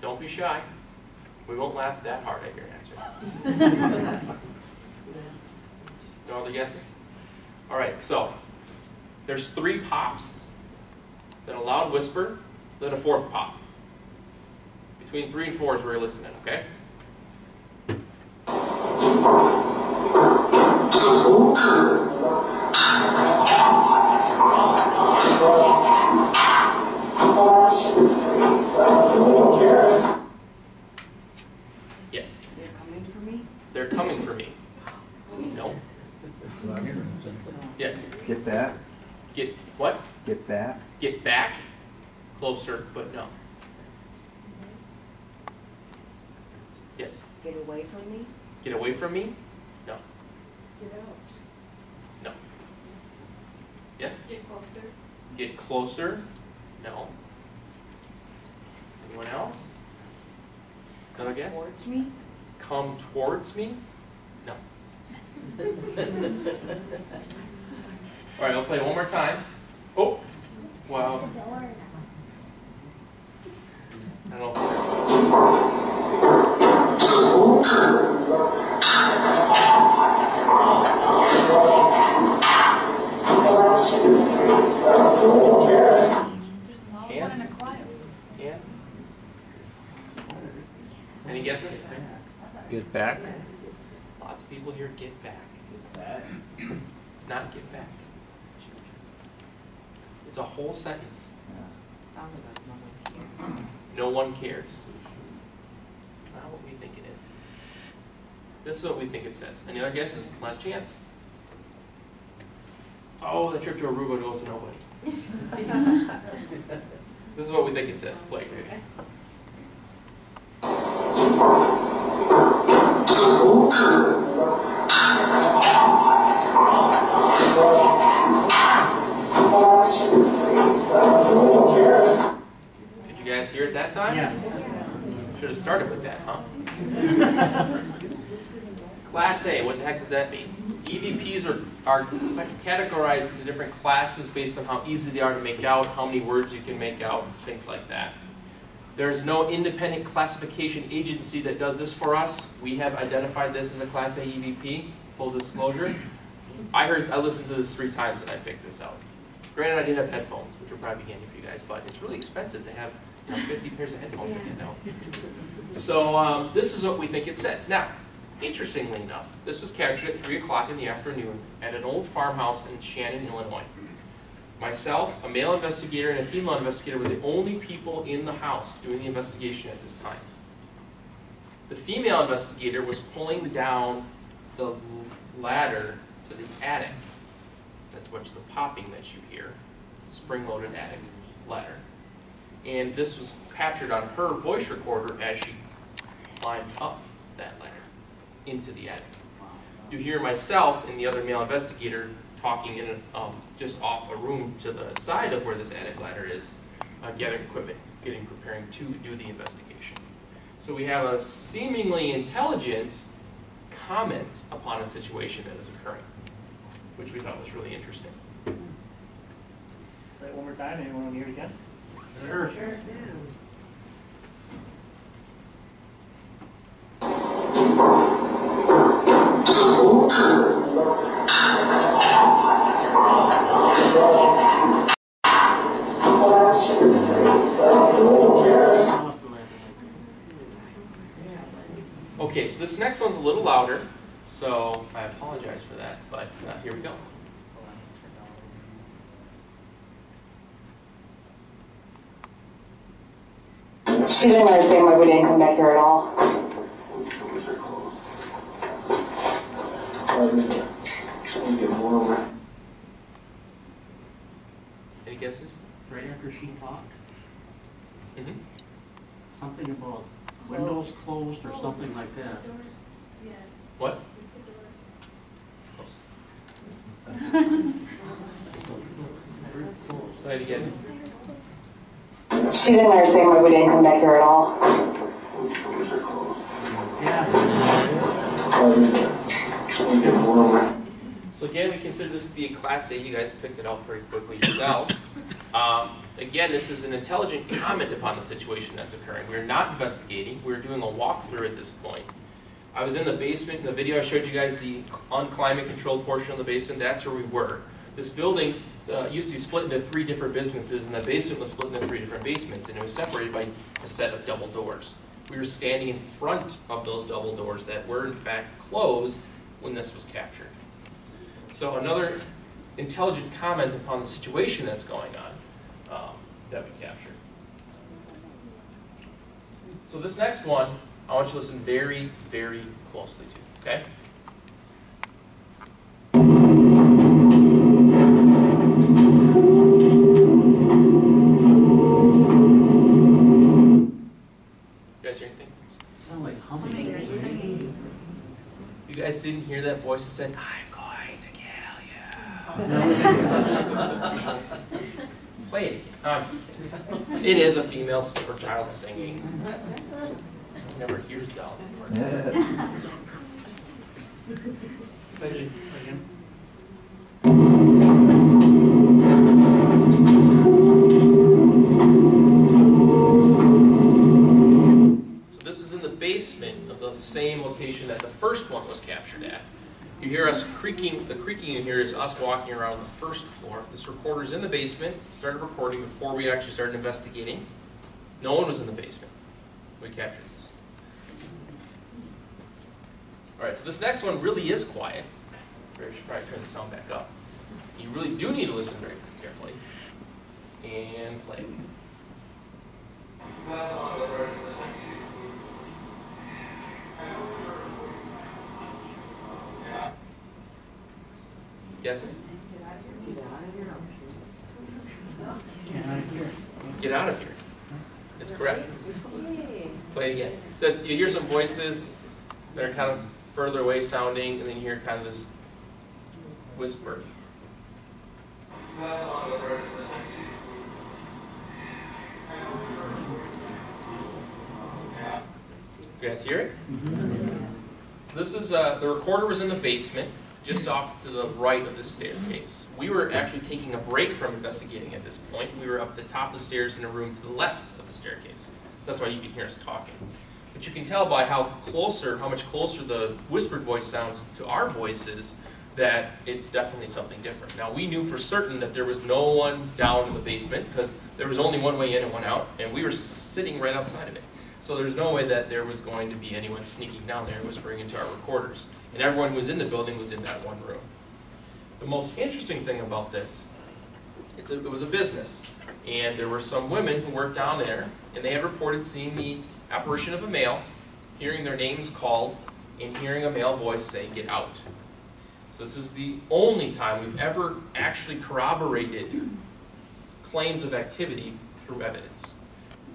Don't be shy. We won't laugh that hard at your answer. No other guesses? All right, so there's 3 pops, then a loud whisper, then a 4th pop. Between 3 and 4 is where you're listening, okay? Yes? They're coming for me? They're coming for me. No. Yes? Get back. Get what? Get back. Get back. Closer, but no. Yes? Get away from me? Get away from me? No. Get out. No. Yes? Get closer. Get closer? No. Anyone else? Another guess? Towards me? Come towards me? No. All right, I'll play one more time. Oh, wow. I don't There's a quiet. Hands? Any guesses? Get back. Lots of people here get back. It's not get back. It's a whole sentence. Sounded like no one here. No one cares. Not what we think it is. This is what we think it says. Any other guesses? Last chance. Oh, the trip to Aruba goes to nobody. This is what we think it says. Play, baby. Did you guys hear it that time? Yeah. Should have started with that, huh? Class A, what the heck does that mean? EVPs are categorized into different classes based on how easy they are to make out, how many words you can make out, things like that. There's no independent classification agency that does this for us. We have identified this as a Class A EVP, full disclosure. I listened to this 3 times and I picked this out. Granted, I didn't have headphones, which will probably be handy for you guys, but it's really expensive to have 50 pairs of headphones to get out. So this is what we think it says. Now, interestingly enough, this was captured at 3 o'clock in the afternoon at an old farmhouse in Shannon, Illinois. Myself, a male investigator, and a female investigator were the only people in the house doing the investigation at this time. The female investigator was pulling down the ladder to the attic. That's what's the popping that you hear, spring-loaded attic ladder. And this was captured on her voice recorder as she climbed up that ladder into the attic. You hear myself and the other male investigator talking in just off a room to the side of where this attic ladder is, gathering equipment, preparing to do the investigation. So we have a seemingly intelligent comment upon a situation that is occurring, which we thought was really interesting. Say it one more time. Anyone want to hear it again? Sure. Sure. Okay, so this next one's a little louder, so I apologize for that, but here we go. She didn't understand why we didn't come back here at all. Any guesses? Right after she talked, Mm-hmm. something about windows closed or something like that. What? It's close. Play it again. She didn't understand why we didn't come back here at all. So again, we consider this to be a Class A. You guys picked it out pretty quickly yourselves. Again, this is an intelligent comment upon the situation that's occurring. We're not investigating. We're doing a walkthrough at this point. I was in the basement. In the video I showed you guys the unclimate controlled portion of the basement. That's where we were. This building used to be split into 3 different businesses, and the basement was split into 3 different basements, and it was separated by a set of double doors. We were standing in front of those double doors that were in fact closed when this was captured. So another intelligent comment upon the situation that's going on that we captured. So this next one, I want you to listen very, very closely to, okay? You guys hear anything? Sound like humming. You guys didn't hear that voice that said, "I'm going to kill you." Play it again. I'm just kidding. It is a female or child singing. Never hears down. Play it again. So this is in the basement of the same location that the first one was captured at. You hear us creaking. The creaking you hear is us walking around the first floor. This recorder's in the basement. Started recording before we actually started investigating. No one was in the basement. We captured this. All right, so this next one really is quiet. I should probably turn the sound back up. You really do need to listen very carefully. And play. Guesses? Get out of here. It's correct. Play it again. So you hear some voices that are kind of further away sounding, and then you hear kind of this whisper. You guys hear it? So this is the recorder was in the basement, just off to the right of the staircase. We were actually taking a break from investigating at this point. We were up the top of the stairs in a room to the left of the staircase. So that's why you can hear us talking. But you can tell by how much closer the whispered voice sounds to our voices, that it's definitely something different. Now, we knew for certain that there was no one down in the basement because there was only one way in and one out, and we were sitting right outside of it. So there's no way that there was going to be anyone sneaking down there whispering into our recorders. And everyone who was in the building was in that one room. The most interesting thing about this, it was a business. And there were some women who worked down there, and they had reported seeing the apparition of a male, hearing their names called, and hearing a male voice say, "Get out." So this is the only time we've ever actually corroborated claims of activity through evidence.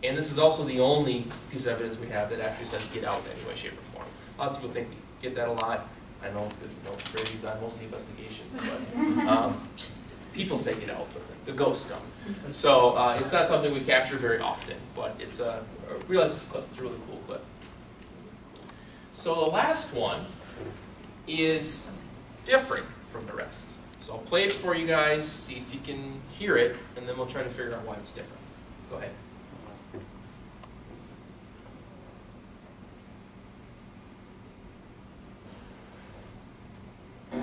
And this is also the only piece of evidence we have that actually says "get out" in any way, shape, or form. Lots of people think we get that a lot. I know it's because it's Brady's on most of the investigations, but people say "get out," but the ghosts don't. So it's not something we capture very often, but it's we like this clip. It's a really cool clip. So the last one is different from the rest. So I'll play it for you guys, see if you can hear it, and then we'll try to figure out why it's different. Go ahead.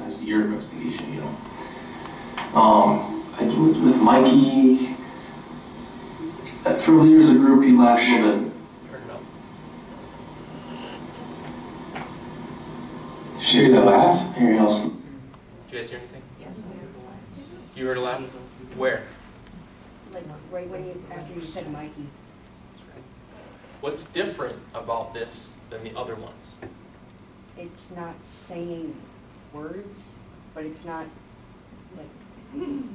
It's your investigation, you know. I do it with Mikey. For leaders of group, he laughed a little bit. Turn it up. Did you hear that laugh? Here else. Did you guys hear anything? Yes, You heard a laugh? Where? like right when you, after you said Mikey. What's different about this than the other ones? It's not saying words, but it's not like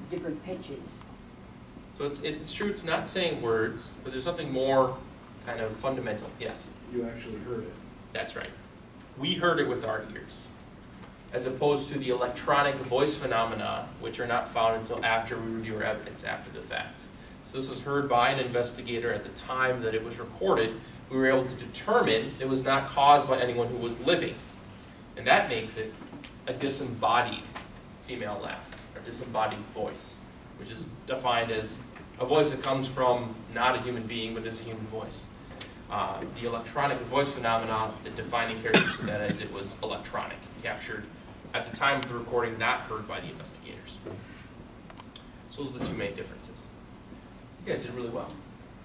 different pitches. So it's true, it's not saying words, but there's something more kind of fundamental. Yes? You actually heard it. That's right. We heard it with our ears, as opposed to the electronic voice phenomena, which are not found until after we review our evidence, after the fact. So this was heard by an investigator at the time that it was recorded. We were able to determine it was not caused by anyone who was living. And that makes it a disembodied female laugh, or disembodied voice, which is defined as a voice that comes from not a human being, but is a human voice. The electronic voice phenomenon, the defining characteristic of that is it was electronic, captured at the time of the recording, not heard by the investigators. So those are the two main differences. You guys did really well.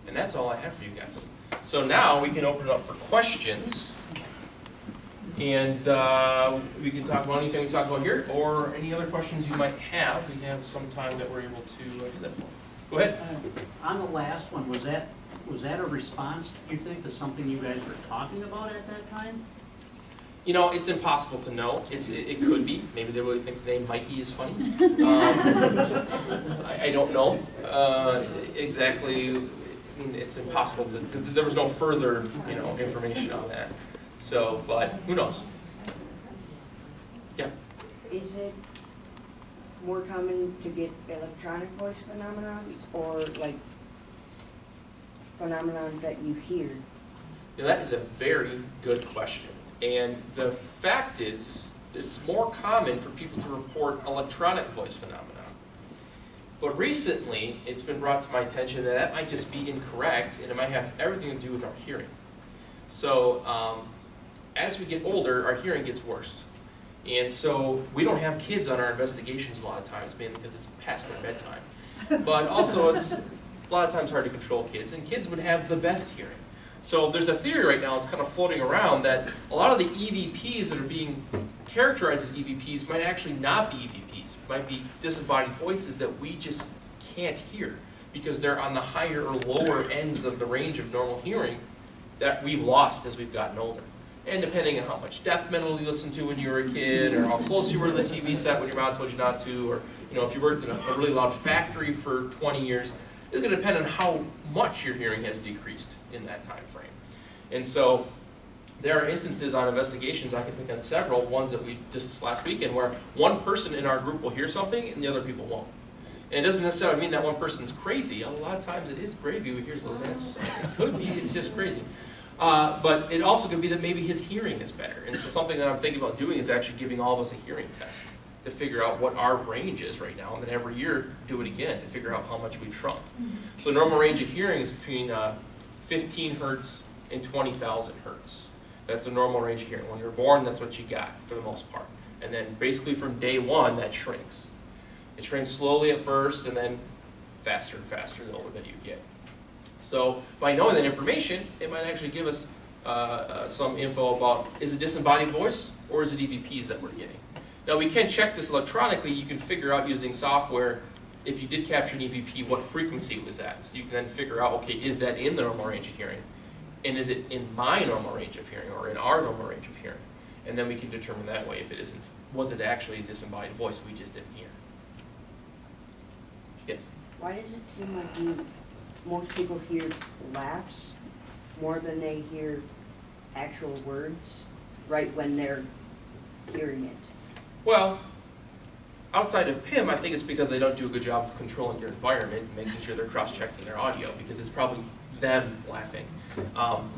And that's all I have for you guys. So now we can open it up for questions. And we can talk about anything we talked about here, or any other questions you might have. We have some time that we're able to do that for. Go ahead. On the last one, was that a response, you think, to something you guys were talking about at that time? You know, it's impossible to know. It could be. Maybe they really think the name Mikey is funny. I don't know exactly. I mean, it's impossible to. There was no further, information on that. So, but who knows? Yeah. Is it more common to get electronic voice phenomenons or like phenomenons that you hear? Now, that is a very good question. And the fact is, it's more common for people to report electronic voice phenomena. But recently, it's been brought to my attention that might just be incorrect, and it might have everything to do with our hearing. So, as we get older, our hearing gets worse. And so, we don't have kids on our investigations a lot of times, mainly because it's past their bedtime. But also, it's a lot of times hard to control kids, and kids would have the best hearing. So there's a theory right now that's kind of floating around that a lot of the EVPs that are being characterized as EVPs might actually not be EVPs. Might be disembodied voices that we just can't hear because they're on the higher or lower ends of the range of normal hearing that we've lost as we've gotten older. And depending on how much death metal you listened to when you were a kid, or how close you were to the TV set when your mom told you not to, or if you worked in a really loud factory for 20 years, it's going to depend on how much your hearing has decreased in that time frame. And so there are instances on investigations, I can think on several, ones that we just last weekend, where one person in our group will hear something and the other people won't. And it doesn't necessarily mean that one person's crazy. A lot of times it is gravy who hears those answers. It could be, it's just crazy. But it also could be that maybe his hearing is better. And so something that I'm thinking about doing is actually giving all of us a hearing test to figure out what our range is right now, and then every year do it again to figure out how much we've shrunk. So normal range of hearing is between 15 hertz and 20,000 hertz. That's a normal range of hearing. When you're born, that's what you got for the most part. And then basically from day one, that shrinks. It shrinks slowly at first, and then faster and faster the older that you get. So by knowing that information, it might actually give us some info about, is it disembodied voice or is it EVPs that we're getting? Now we can check this electronically. You can figure out using software, if you did capture an EVP, what frequency it was at. So you can then figure out, okay, is that in the normal range of hearing? And is it in my normal range of hearing or in our normal range of hearing? And then we can determine that way if it isn't, was it actually a disembodied voice we just didn't hear? Yes? Why does it seem like most people hear laughs more than they hear actual words right when they're hearing it? Well, outside of PIM, I think it's because they don't do a good job of controlling their environment and making sure they're cross-checking their audio, because it's probably them laughing.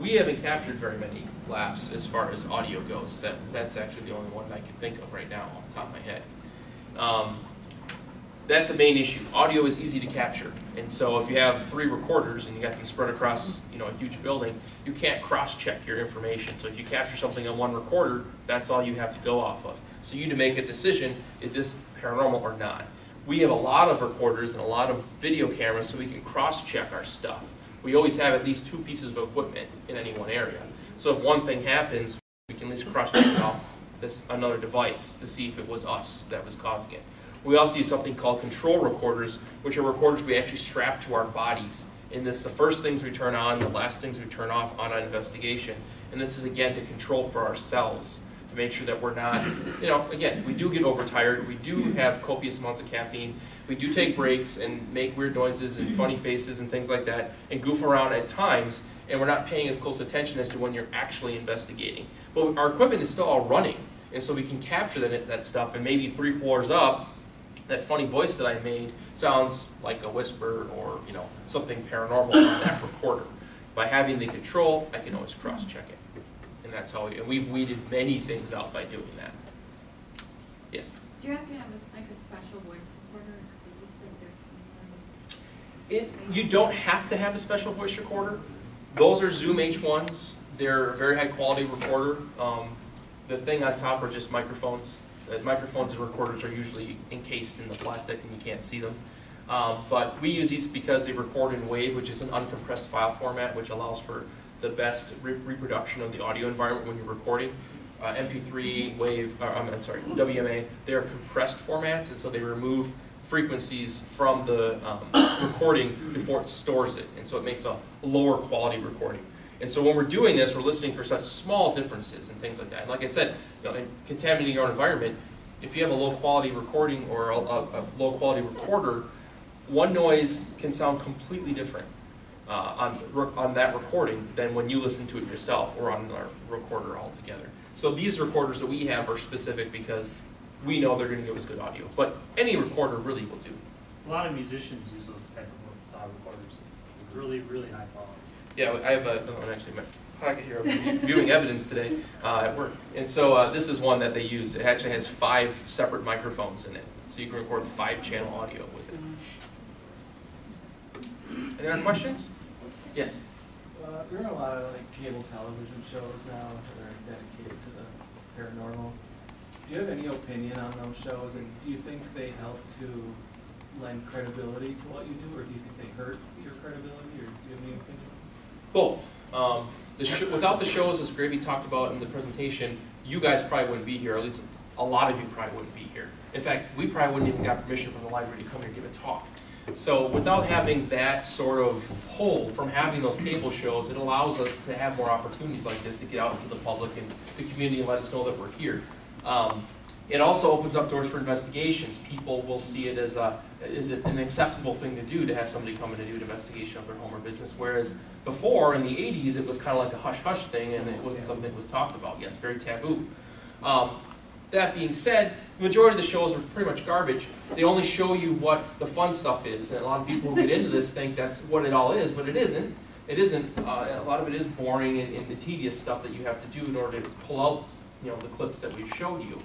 We haven't captured very many laughs as far as audio goes. That's actually the only one I can think of right now off the top of my head. That's a main issue. Audio is easy to capture, and so if you have 3 recorders and you got them spread across a huge building, you can't cross-check your information. So if you capture something on one recorder, that's all you have to go off of. So you need to make a decision, is this paranormal or not? We have a lot of recorders and a lot of video cameras, so we can cross-check our stuff. We always have at least 2 pieces of equipment in any one area. So if one thing happens, we can at least cross-check it off another device to see if it was us that was causing it. We also use something called control recorders, which are recorders we actually strap to our bodies. And this is the first things we turn on, the last things we turn off on an investigation. And this is, again, to control for ourselves, to make sure that we're not, again, we do get overtired, we do have copious amounts of caffeine, we do take breaks and make weird noises and funny faces and things like that, and goof around at times, and we're not paying as close attention as to when you're actually investigating. But our equipment is still all running, and so we can capture that stuff, and maybe 3 floors up, that funny voice that I made sounds like a whisper or something paranormal on that recorder. By having the control, I can always cross-check it. And that's how and we've weeded many things out by doing that. Yes? Do you have to have like a special voice recorder? You don't have to have a special voice recorder. Those are Zoom H1s. They're a very high quality recorder. The thing on top are just microphones. Microphones and recorders are usually encased in the plastic and you can't see them. But we use these because they record in WAV, which is an uncompressed file format, which allows for the best reproduction of the audio environment when you're recording. MP3, WAV, I'm sorry, WMA, they are compressed formats, and so they remove frequencies from the recording before it stores it, and so it makes a lower quality recording. And so when we're doing this, we're listening for such small differences and things like that. And like I said, in contaminating your own environment, if you have a low quality recording or a low quality recorder, one noise can sound completely different on that recording than when you listen to it yourself or on our recorder altogether. So these recorders that we have are specific because we know they're going to give us good audio. But any recorder really will do. A lot of musicians use those type of recorders. Really, really high quality. Yeah, I have actually my pocket here of viewing evidence today at work. And so this is one that they use. It actually has 5 separate microphones in it. So you can record 5-channel audio with it. Any other questions? Yes? There are a lot of cable television shows now that are dedicated to the paranormal. Do you have any opinion on those shows, and do you think they help to lend credibility to what you do, or do you think they hurt your credibility, or do you have any opinion? Both. Without the shows, as Gravy talked about in the presentation, you guys probably wouldn't be here, or at least a lot of you probably wouldn't be here. In fact, we probably wouldn't even got permission from the library to come here and give a talk. So without having that sort of pull from having those cable shows, it allows us to have more opportunities like this to get out into the public and the community and let us know that we're here. It also opens up doors for investigations. People will see it as is it an acceptable thing to do to have somebody come in and do an investigation of their home or business, whereas before in the 80s it was kind of like a hush-hush thing and it wasn't something that was talked about. Yes, very taboo. That being said, the majority of the shows are pretty much garbage. They only show you what the fun stuff is, and a lot of people who get into this think that's what it all is, but it isn't. It isn't. A lot of it is boring and the tedious stuff that you have to do in order to pull out, the clips that we've showed you.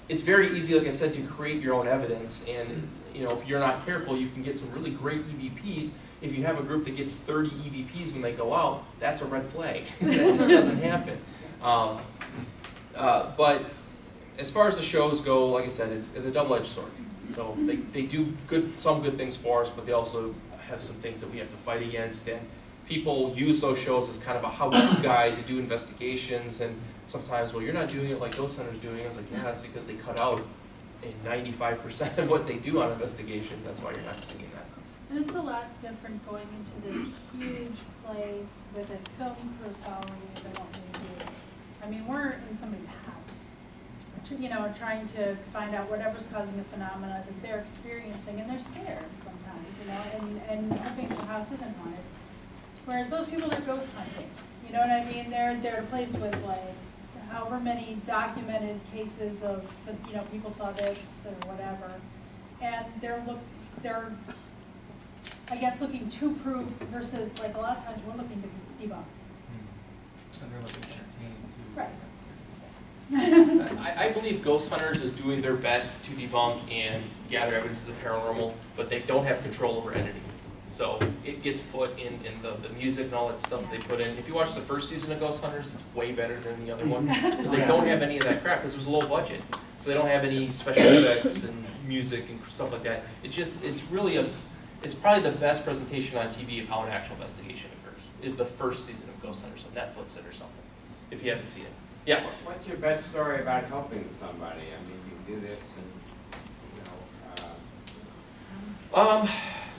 It's very easy, like I said, to create your own evidence, and if you're not careful, you can get some really great EVPs. If you have a group that gets 30 EVPs when they go out, that's a red flag. That just doesn't happen. But as far as the shows go, like I said, it's a double-edged sword. So they do some good things for us, but they also have some things that we have to fight against. And people use those shows as kind of a how-to guide to do investigations. And sometimes, well, you're not doing it like Ghost Hunter's doing. I was like, yeah, that's because they cut out 95% of what they do on investigations. That's why you're not seeing that. And it's a lot different going into this huge place with a film crew following you than what we do. I mean, we're in somebody's house, trying to find out whatever's causing the phenomena that they're experiencing, and they're scared sometimes, and hoping the house isn't haunted. Whereas those people, they're ghost hunting. You know what I mean? They're at a place with however many documented cases of people saw this or whatever, and they're I guess looking to prove versus a lot of times we're looking to debunk. And they're looking entertaining too. Right. I believe Ghost Hunters is doing their best to debunk and gather evidence of the paranormal, but they don't have control over editing. So it gets put in the music and all that stuff they put in. If you watch the first season of Ghost Hunters, it's way better than the other one because they don't have any of that crap because it was low budget. So they don't have any special effects and music and stuff like that. It's probably the best presentation on TV of how an actual investigation occurs. Is the first season of Ghost Hunters on Netflix it or something, if you haven't seen it. Yeah? What's your best story about helping somebody? I mean, you do this and,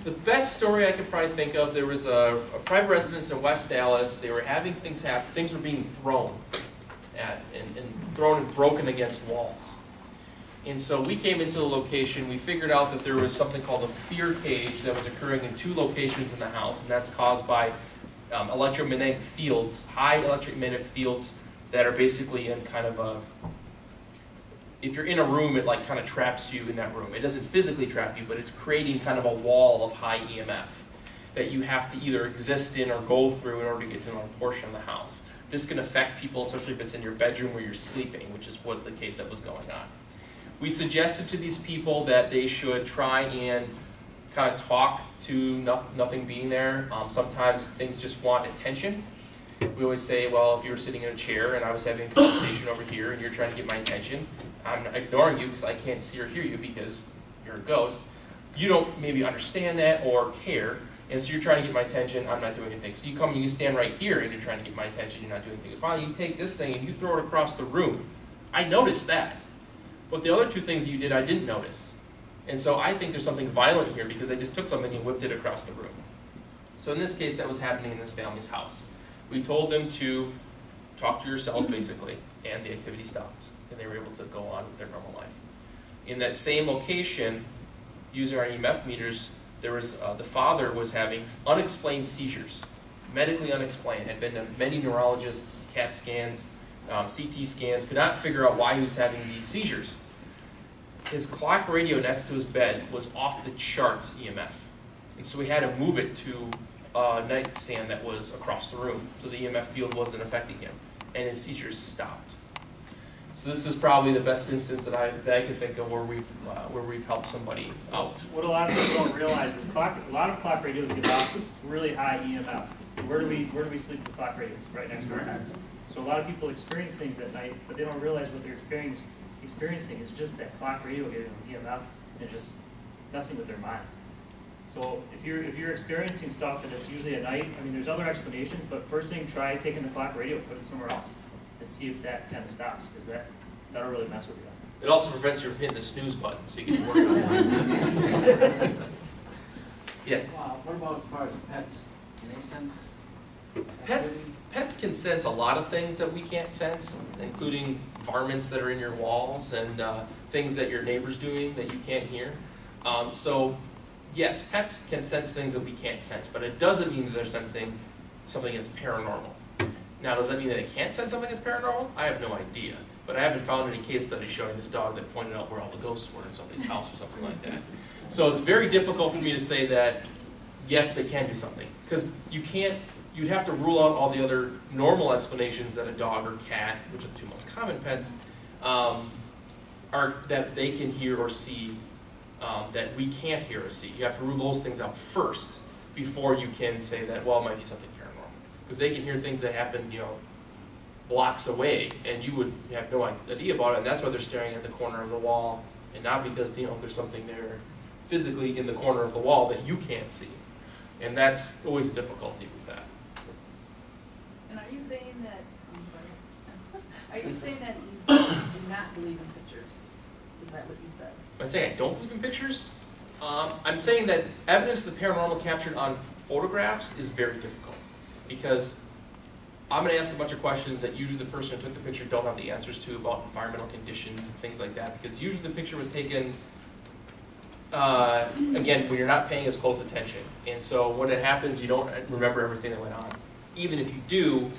The best story I could probably think of, there was a private residence in West Dallas. They were having things happen. Things were being thrown and thrown and broken against walls. And so we came into the location. We figured out that there was something called a fear cage that was occurring in 2 locations in the house, and that's caused by electromagnetic fields, high electromagnetic fields that are basically in kind of a, if you're in a room, it kind of traps you in that room. It doesn't physically trap you, but it's creating kind of a wall of high EMF. that you have to either exist in or go through in order to get to another portion of the house. This can affect people, especially if it's in your bedroom where you're sleeping, which is what the case that was going on. We suggested to these people that they should try and kind of talk to nothing being there. Sometimes things just want attention. We always say, well, if you were sitting in a chair and I was having a conversation over here and you're trying to get my attention, I'm ignoring you because I can't see or hear you because you're a ghost. You don't maybe understand that or care, and so you're trying to get my attention, I'm not doing anything. So you come and you stand right here and you're trying to get my attention, you're not doing anything. Finally, you take this thing and you throw it across the room. I noticed that. But the other two things that you did, I didn't notice. And so I think there's something violent here because they just took something and whipped it across the room. So in this case, that was happening in this family's house. We told them to talk to yourselves, basically, and the activity stopped, and they were able to go on with their normal life. In that same location, using our EMF meters, there was the father was having unexplained seizures, medically unexplained. Had been to many neurologists, CAT scans, CT scans, could not figure out why he was having these seizures. His clock radio next to his bed was off the charts EMF, and so we had to move it to a nightstand that was across the room, so the EMF field wasn't affecting him, and his seizures stopped. So this is probably the best instance that I can think of where we've helped somebody out. What a lot of people don't realize is a lot of clock radios give off really high EMF. Where do we sleep with clock radios? Right next to our heads. So a lot of people experience things at night, but they don't realize what they're experiencing is just that clock radio giving them EMF and just messing with their minds. So if you're experiencing stuff and it's usually at night, I mean, there's other explanations, but first thing, try taking the clock radio and put it somewhere else and see if that kind of stops, because that'll really mess with you. It also prevents you from hitting the snooze button, so you can work on it. Yes? What about as far as pets? Can they sense Pets can sense a lot of things that we can't sense, including varmints that are in your walls and things that your neighbor's doing that you can't hear. So yes, pets can sense things that we can't sense, but it doesn't mean that they're sensing something that's paranormal. Now, does that mean that it can't sense something that's paranormal? I have no idea. But I haven't found any case studies showing this dog that pointed out where all the ghosts were in somebody's house or something like that. So it's very difficult for me to say that, yes, they can do something. Because you'd have to rule out all the other normal explanations that a dog or cat, which are the two most common pets, are that they can hear or see that we can't hear or see. You have to rule those things out first before you can say that, well, it might be something paranormal. Because they can hear things that happen, blocks away, and you would have no idea about it, and that's why they're staring at the corner of the wall, and not because, there's something there physically in the corner of the wall that you can't see. And that's always a difficulty with that. And are you saying that, are you saying that you do not believe in pictures? Is that what you said? Am I saying I don't believe in pictures? I'm saying that evidence of the paranormal captured on photographs is very difficult, because I'm going to ask a bunch of questions that usually the person who took the picture don't have the answers to about environmental conditions and things like that, because usually the picture was taken, again, when you're not paying as close attention. And so when it happens, you don't remember everything that went on. Even if you do,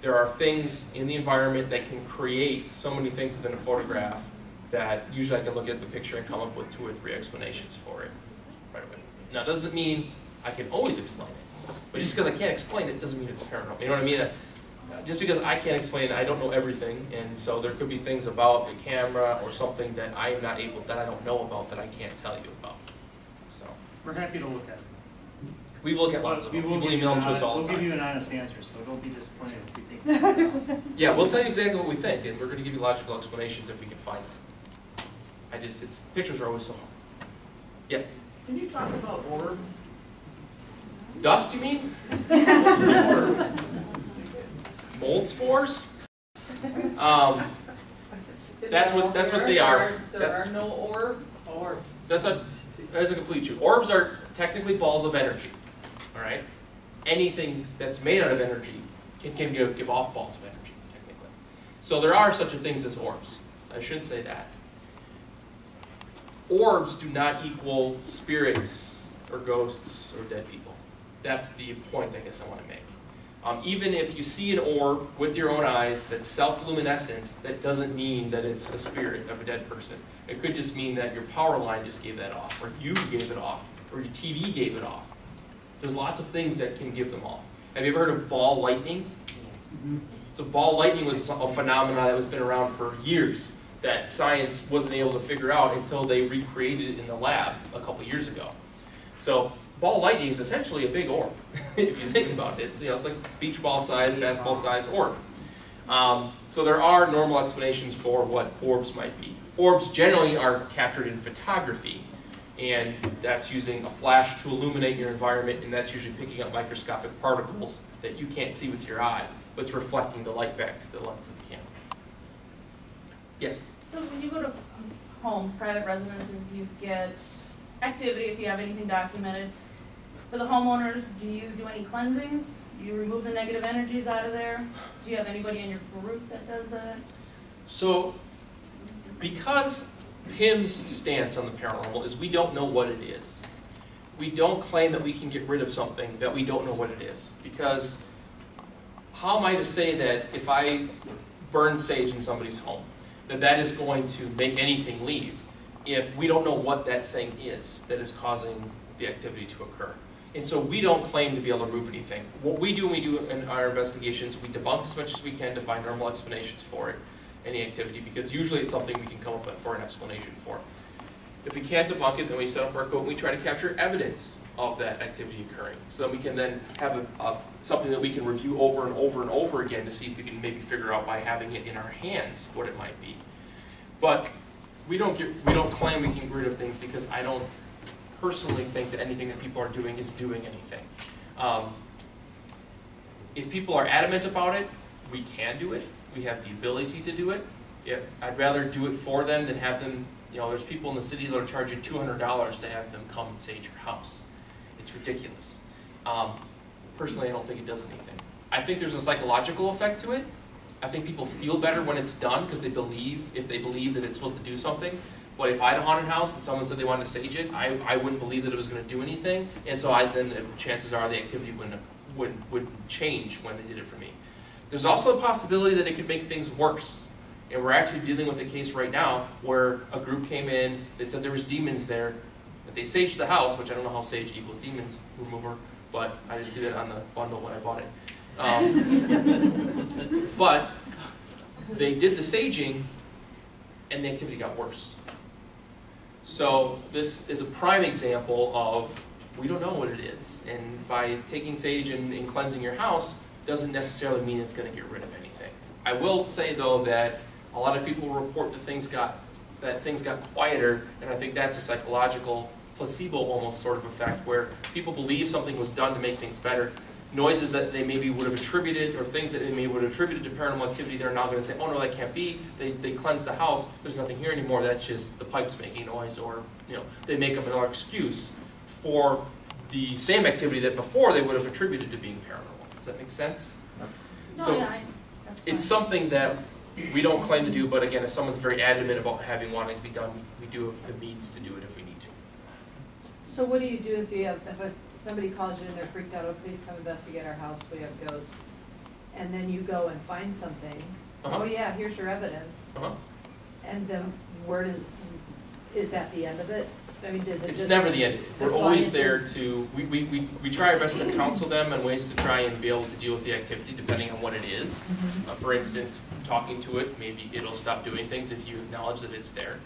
there are things in the environment that can create so many things within a photograph that usually I can look at the picture and come up with 2 or 3 explanations for it right away. Now, it doesn't mean I can always explain it. But just because I can't explain it doesn't mean it's paranormal. You know what I mean? Just because I can't explain it, I don't know everything, and so there could be things about the camera or something that I am not able, that I don't know about, that I can't tell you about. So We're happy to look at it. we look at lots of them. People email them to us all the We'll give you time. an honest answer, so don't be disappointed if we think something else. Yeah, we'll tell you exactly what we think, and we're going to give you logical explanations if we can find them. Pictures are always so hard. Yes? Can you talk about orbs? Dust, you mean? Mold spores? That's what they are. There are no orbs? Orbs. That is a complete truth. Orbs are technically balls of energy. All right? Anything that's made out of energy can give off balls of energy, technically. So there are such a things as orbs. I shouldn't say that. Orbs do not equal spirits or ghosts or dead people. That's the point I guess I want to make. Even if you see an orb with your own eyes that's self-luminescent, that doesn't mean that it's a spirit of a dead person. It could just mean that your power line just gave that off, or you gave it off, or your TV gave it off. There's lots of things that can give them off. Have you ever heard of ball lightning? So ball lightning was a phenomenon that has been around for years that science wasn't able to figure out until they recreated it in the lab a couple years ago. So ball lightning is essentially a big orb, if you think about it. It's, you know, it's like beach ball size, basketball size orb. So there are normal explanations for what orbs might be. Orbs generally are captured in photography, and that's using a flash to illuminate your environment, and that's usually picking up microscopic particles that you can't see with your eye, but it's reflecting the light back to the lens of the camera. Yes? So when you go to homes, private residences, you get activity if you have anything documented. For the homeowners, do you do any cleansings? Do you remove the negative energies out of there? Do you have anybody in your group that does that? So, because PIM's stance on the paranormal is we don't know what it is. We don't claim that we can get rid of something that we don't know what it is. Because how am I to say that if I burn sage in somebody's home, that that is going to make anything leave if we don't know what that thing is that is causing the activity to occur? And so we don't claim to be able to remove anything. What we do when we do in our investigations, we debunk as much as we can to find normal explanations for it, any activity, because usually it's something we can come up with for an explanation for. If we can't debunk it, then we set up our code and we try to capture evidence of that activity occurring. So that we can then have something that we can review over and over and over again to see if we can maybe figure out by having it in our hands what it might be. But we don't claim we can get rid of things because I don't personally think that anything that people are doing is doing anything. If people are adamant about it, we can do it. We have the ability to do it. I'd rather do it for them than have them, you know, there's people in the city that are charging $200 to have them come and sage your house. It's ridiculous. Personally, I don't think it does anything. I think there's a psychological effect to it. I think people feel better when it's done because they believe, if they believe that it's supposed to do something. But if I had a haunted house and someone said they wanted to sage it, I wouldn't believe that it was going to do anything, and so then chances are the activity wouldn't change when they did it for me. There's also a possibility that it could make things worse, and we're actually dealing with a case right now where a group came in, they said there was demons there, that they saged the house, which I don't know how sage equals demons remover, but I didn't see that on the bundle when I bought it. But they did the saging, and the activity got worse. So this is a prime example of we don't know what it is, and by taking sage and cleansing your house doesn't necessarily mean it's going to get rid of anything. I will say though that a lot of people report that things got quieter, and I think that's a psychological placebo almost sort of effect where people believe something was done to make things better. Noises that they maybe would have attributed, or things that they maybe would have attributed to paranormal activity, they're now going to say, oh no, that can't be. They cleanse the house, there's nothing here anymore, that's just the pipes making noise, or they make up another excuse for the same activity that before they would have attributed to being paranormal. Does that make sense? No, So yeah, that's fine. it's something that we don't claim to do, but again, if someone's very adamant about wanting to be done, we do have the means to do it if we need to. So what do you do if somebody calls you and they're freaked out, oh, please come investigate our house, we have ghosts, and then you go and find something, oh yeah, here's your evidence, and then is that the end of it? I mean, does it It's never the end of it. We're always there to, we try our best to counsel them on ways to try and be able to deal with the activity depending on what it is. For instance, talking to it, maybe it'll stop doing things if you acknowledge that it's there.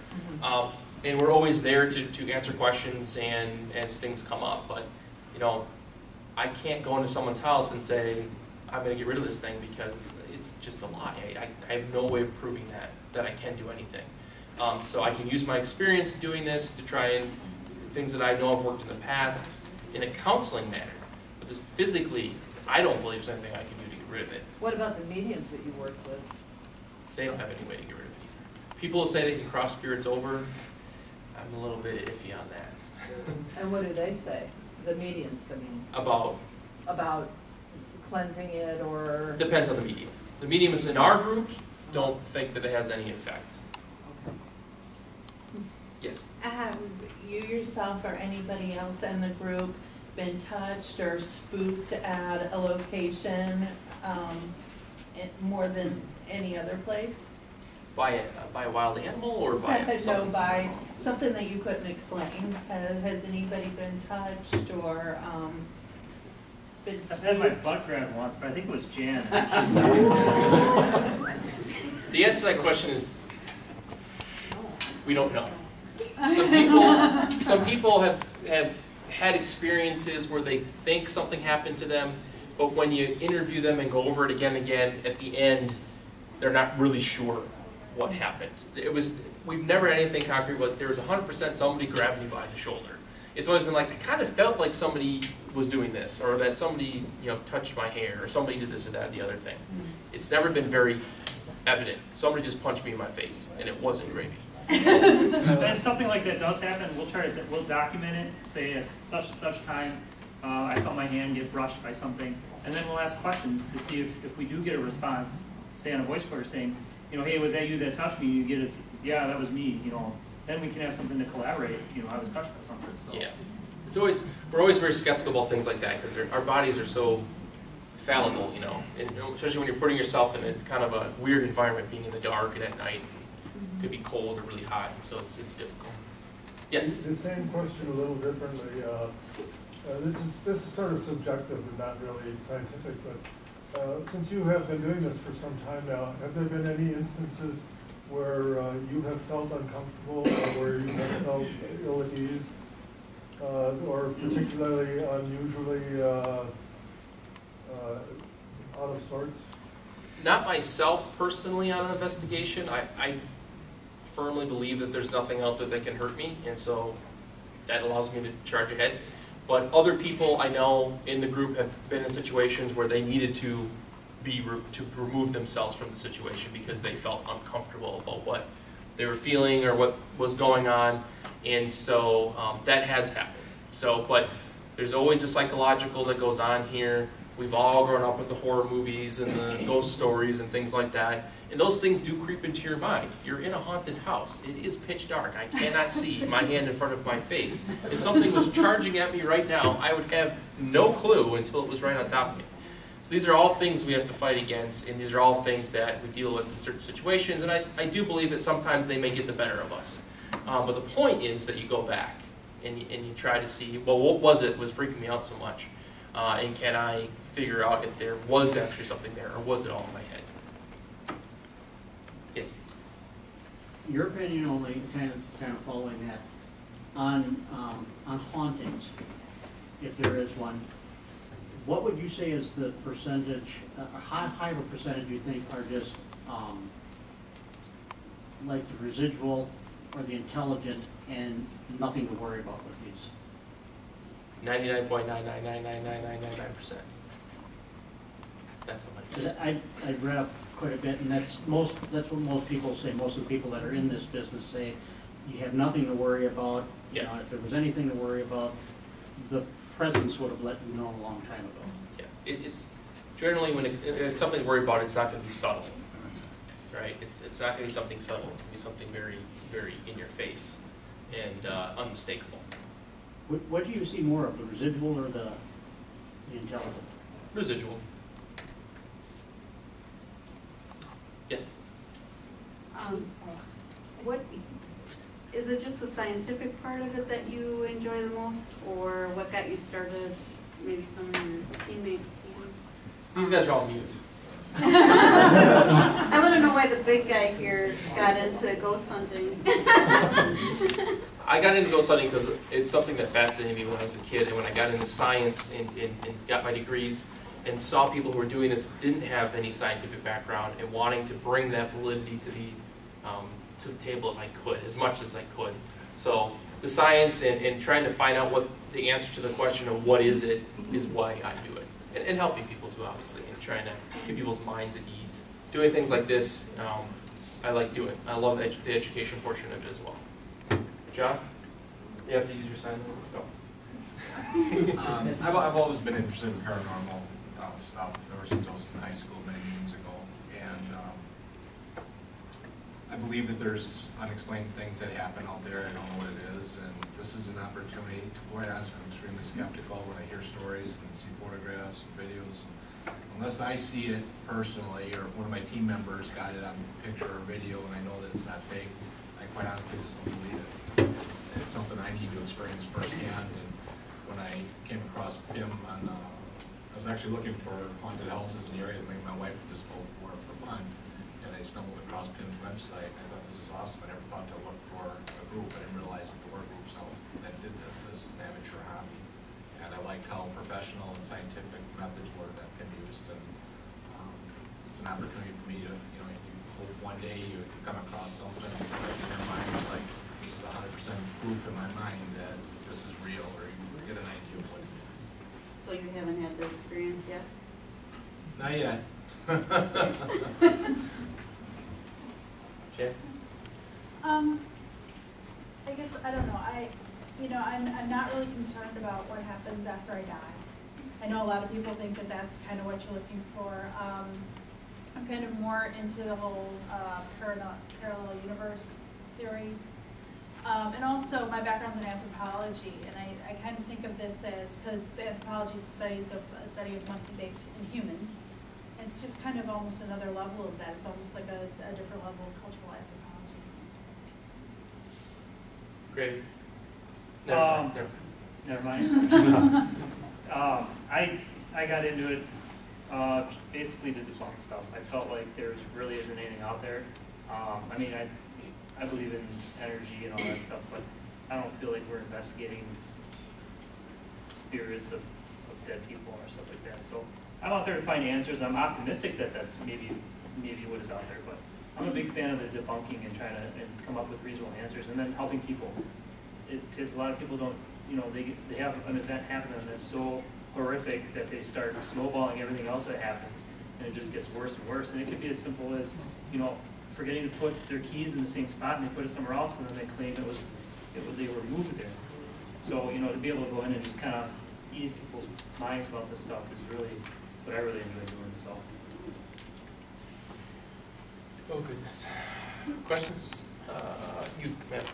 And we're always there to answer questions and as things come up. But, I can't go into someone's house and say, I'm going to get rid of this thing because it's just a lie. I have no way of proving that I can do anything. So I can use my experience doing this to try and things that I know have worked in the past in a counseling manner. But this physically, I don't believe there's anything I can do to get rid of it. What about the mediums that you work with? They don't have any way to get rid of it either. People who say they can cross spirits over, I'm a little bit iffy on that. And what do they say? The mediums, I mean. About cleansing it or? Depends on the medium. The mediums in our group don't think that it has any effect. Yes? Have you yourself or anybody else in the group been touched or spooked at a location more than any other place? By a wild animal or by No, by something that you couldn't explain. Has anybody been touched or it's. I've had my butt grabbed once, but I think it was Jan. The answer to that question is, we don't know. Some people have had experiences where they think something happened to them, but when you interview them and go over it again and again, at the end, they're not really sure what happened. We've never had anything concrete, but there was 100% somebody grabbed me by the shoulder. It's always been like, I kind of felt like somebody was doing this, or that somebody, touched my hair, or somebody did this or that, the other thing. It's never been very evident. Somebody just punched me in my face, and it wasn't gravy. And if something like that does happen, we'll document it, say at such and such time, I felt my hand get brushed by something, and then we'll ask questions to see if we do get a response, say on a voice recorder saying, hey, was that you that touched me? You get us, yeah, that was me, Then we can have something to collaborate, I was touched by something. So. Yeah. We're always very skeptical about things like that, because our bodies are so fallible, and especially when you're putting yourself in a kind of a weird environment, being in the dark and at night. It could be cold or really hot, so it's difficult. Yes? The same question a little differently. This is sort of subjective and not really scientific, but since you have been doing this for some time now, have there been any instances where you have felt uncomfortable or where you have felt ill at ease or particularly unusually out of sorts? Not myself personally on an investigation. I firmly believe that there's nothing out there that can hurt me, and so that allows me to charge ahead. But other people I know in the group have been in situations where they needed to remove themselves from the situation because they felt uncomfortable about what they were feeling or what was going on, and so that has happened. So, but there's always a psychological that goes on here. We've all grown up with the horror movies and the ghost stories and things like that. And those things do creep into your mind. You're in a haunted house. It is pitch dark. I cannot see my hand in front of my face. If something was charging at me right now, I would have no clue until it was right on top of me. So these are all things we have to fight against, and these are all things that we deal with in certain situations. And I do believe that sometimes they may get the better of us. But the point is that you go back and you try to see, well, what was it was freaking me out so much? And can I figure out if there was actually something there, or was it all in my head? Yes? Your opinion only, kind of following that, on hauntings, if there is one, what would you say is the percentage, how high of a percentage do you think are just like the residual or the intelligent and nothing to worry about with these? 99.9999999%. That's how much. I read up quite a bit, and that's what most people say. Most of the people that are in this business say you have nothing to worry about. Yeah. If there was anything to worry about, the presence would have let you know a long time ago. Yeah, it's generally when it's something to worry about, it's not going to be subtle, right? It's not going to be something subtle. It's going to be something very, very in your face and unmistakable. What do you see more of, the residual or the intelligent? Residual. Yes? What, is it just the scientific part of it that you enjoy the most, or what got you started, maybe some of your teammates? These guys are all mute. I want to know why the big guy here got into ghost hunting. I got into ghost hunting because it's something that fascinated me when I was a kid, and when I got into science and got my degrees and saw people who were doing this didn't have any scientific background, and wanting to bring that validity to the table if I could, as much as I could. So the science and trying to find out what the answer to the question of what is it is why I do it. And helping people too, obviously, and trying to get people's minds at ease. Doing things like this, I like doing. I love the education portion of it as well. John? You have to use your sign language. Go. I've always been interested in paranormal stuff ever since I was in high school many years ago, and I believe that there's unexplained things that happen out there. I don't know what it is, and this is an opportunity to, boy, I'm extremely skeptical when I hear stories and see photographs and videos. Unless I see it personally, or if one of my team members got it on picture or video and I know that it's not fake, I quite honestly just don't believe it. It's something I need to experience firsthand, and when I came across Pim on I was actually looking for haunted houses in the area to make my wife just go for fun, and I stumbled across Pim's website, and I thought, this is awesome. I never thought to look for a group. I didn't realize that there were groups out that did this as an amateur hobby. And I liked how professional and scientific methods were that Pim used, and it's an opportunity for me to, you know, you hope one day you come across something in your mind, it's like, this is 100% proof in my mind that this is real, or you get an idea of what it is. So you haven't had the experience yet? Not yet. Jay? I guess, I don't know, I'm not really concerned about what happens after I die. I know a lot of people think that that's kind of what you're looking for. I'm kind of more into the whole parallel universe theory. And also, my background's in anthropology, and I kind of think of this as, because anthropology is a study of monkeys, apes, and humans. And it's just kind of almost another level of that. It's almost like a different level of cultural anthropology. Great. Never mind. I got into it basically to debunk stuff. I felt like there really isn't anything out there. I mean, I believe in energy and all that stuff, but I don't feel like we're investigating spirits of dead people or stuff like that. So I'm out there to find answers. I'm optimistic that that's maybe what is out there, but I'm a big fan of the debunking and trying to come up with reasonable answers, and then helping people. Because a lot of people don't, you know, they have an event happen to them that's so horrific that they start snowballing everything else that happens, and it just gets worse and worse. And it could be as simple as, you know, forgetting to put their keys in the same spot, and they put it somewhere else, and then they claim they were moved there. So, you know, to be able to go in and just kind of ease people's minds about this stuff is really what I really enjoy doing. So. Oh goodness. Questions? You, Matt.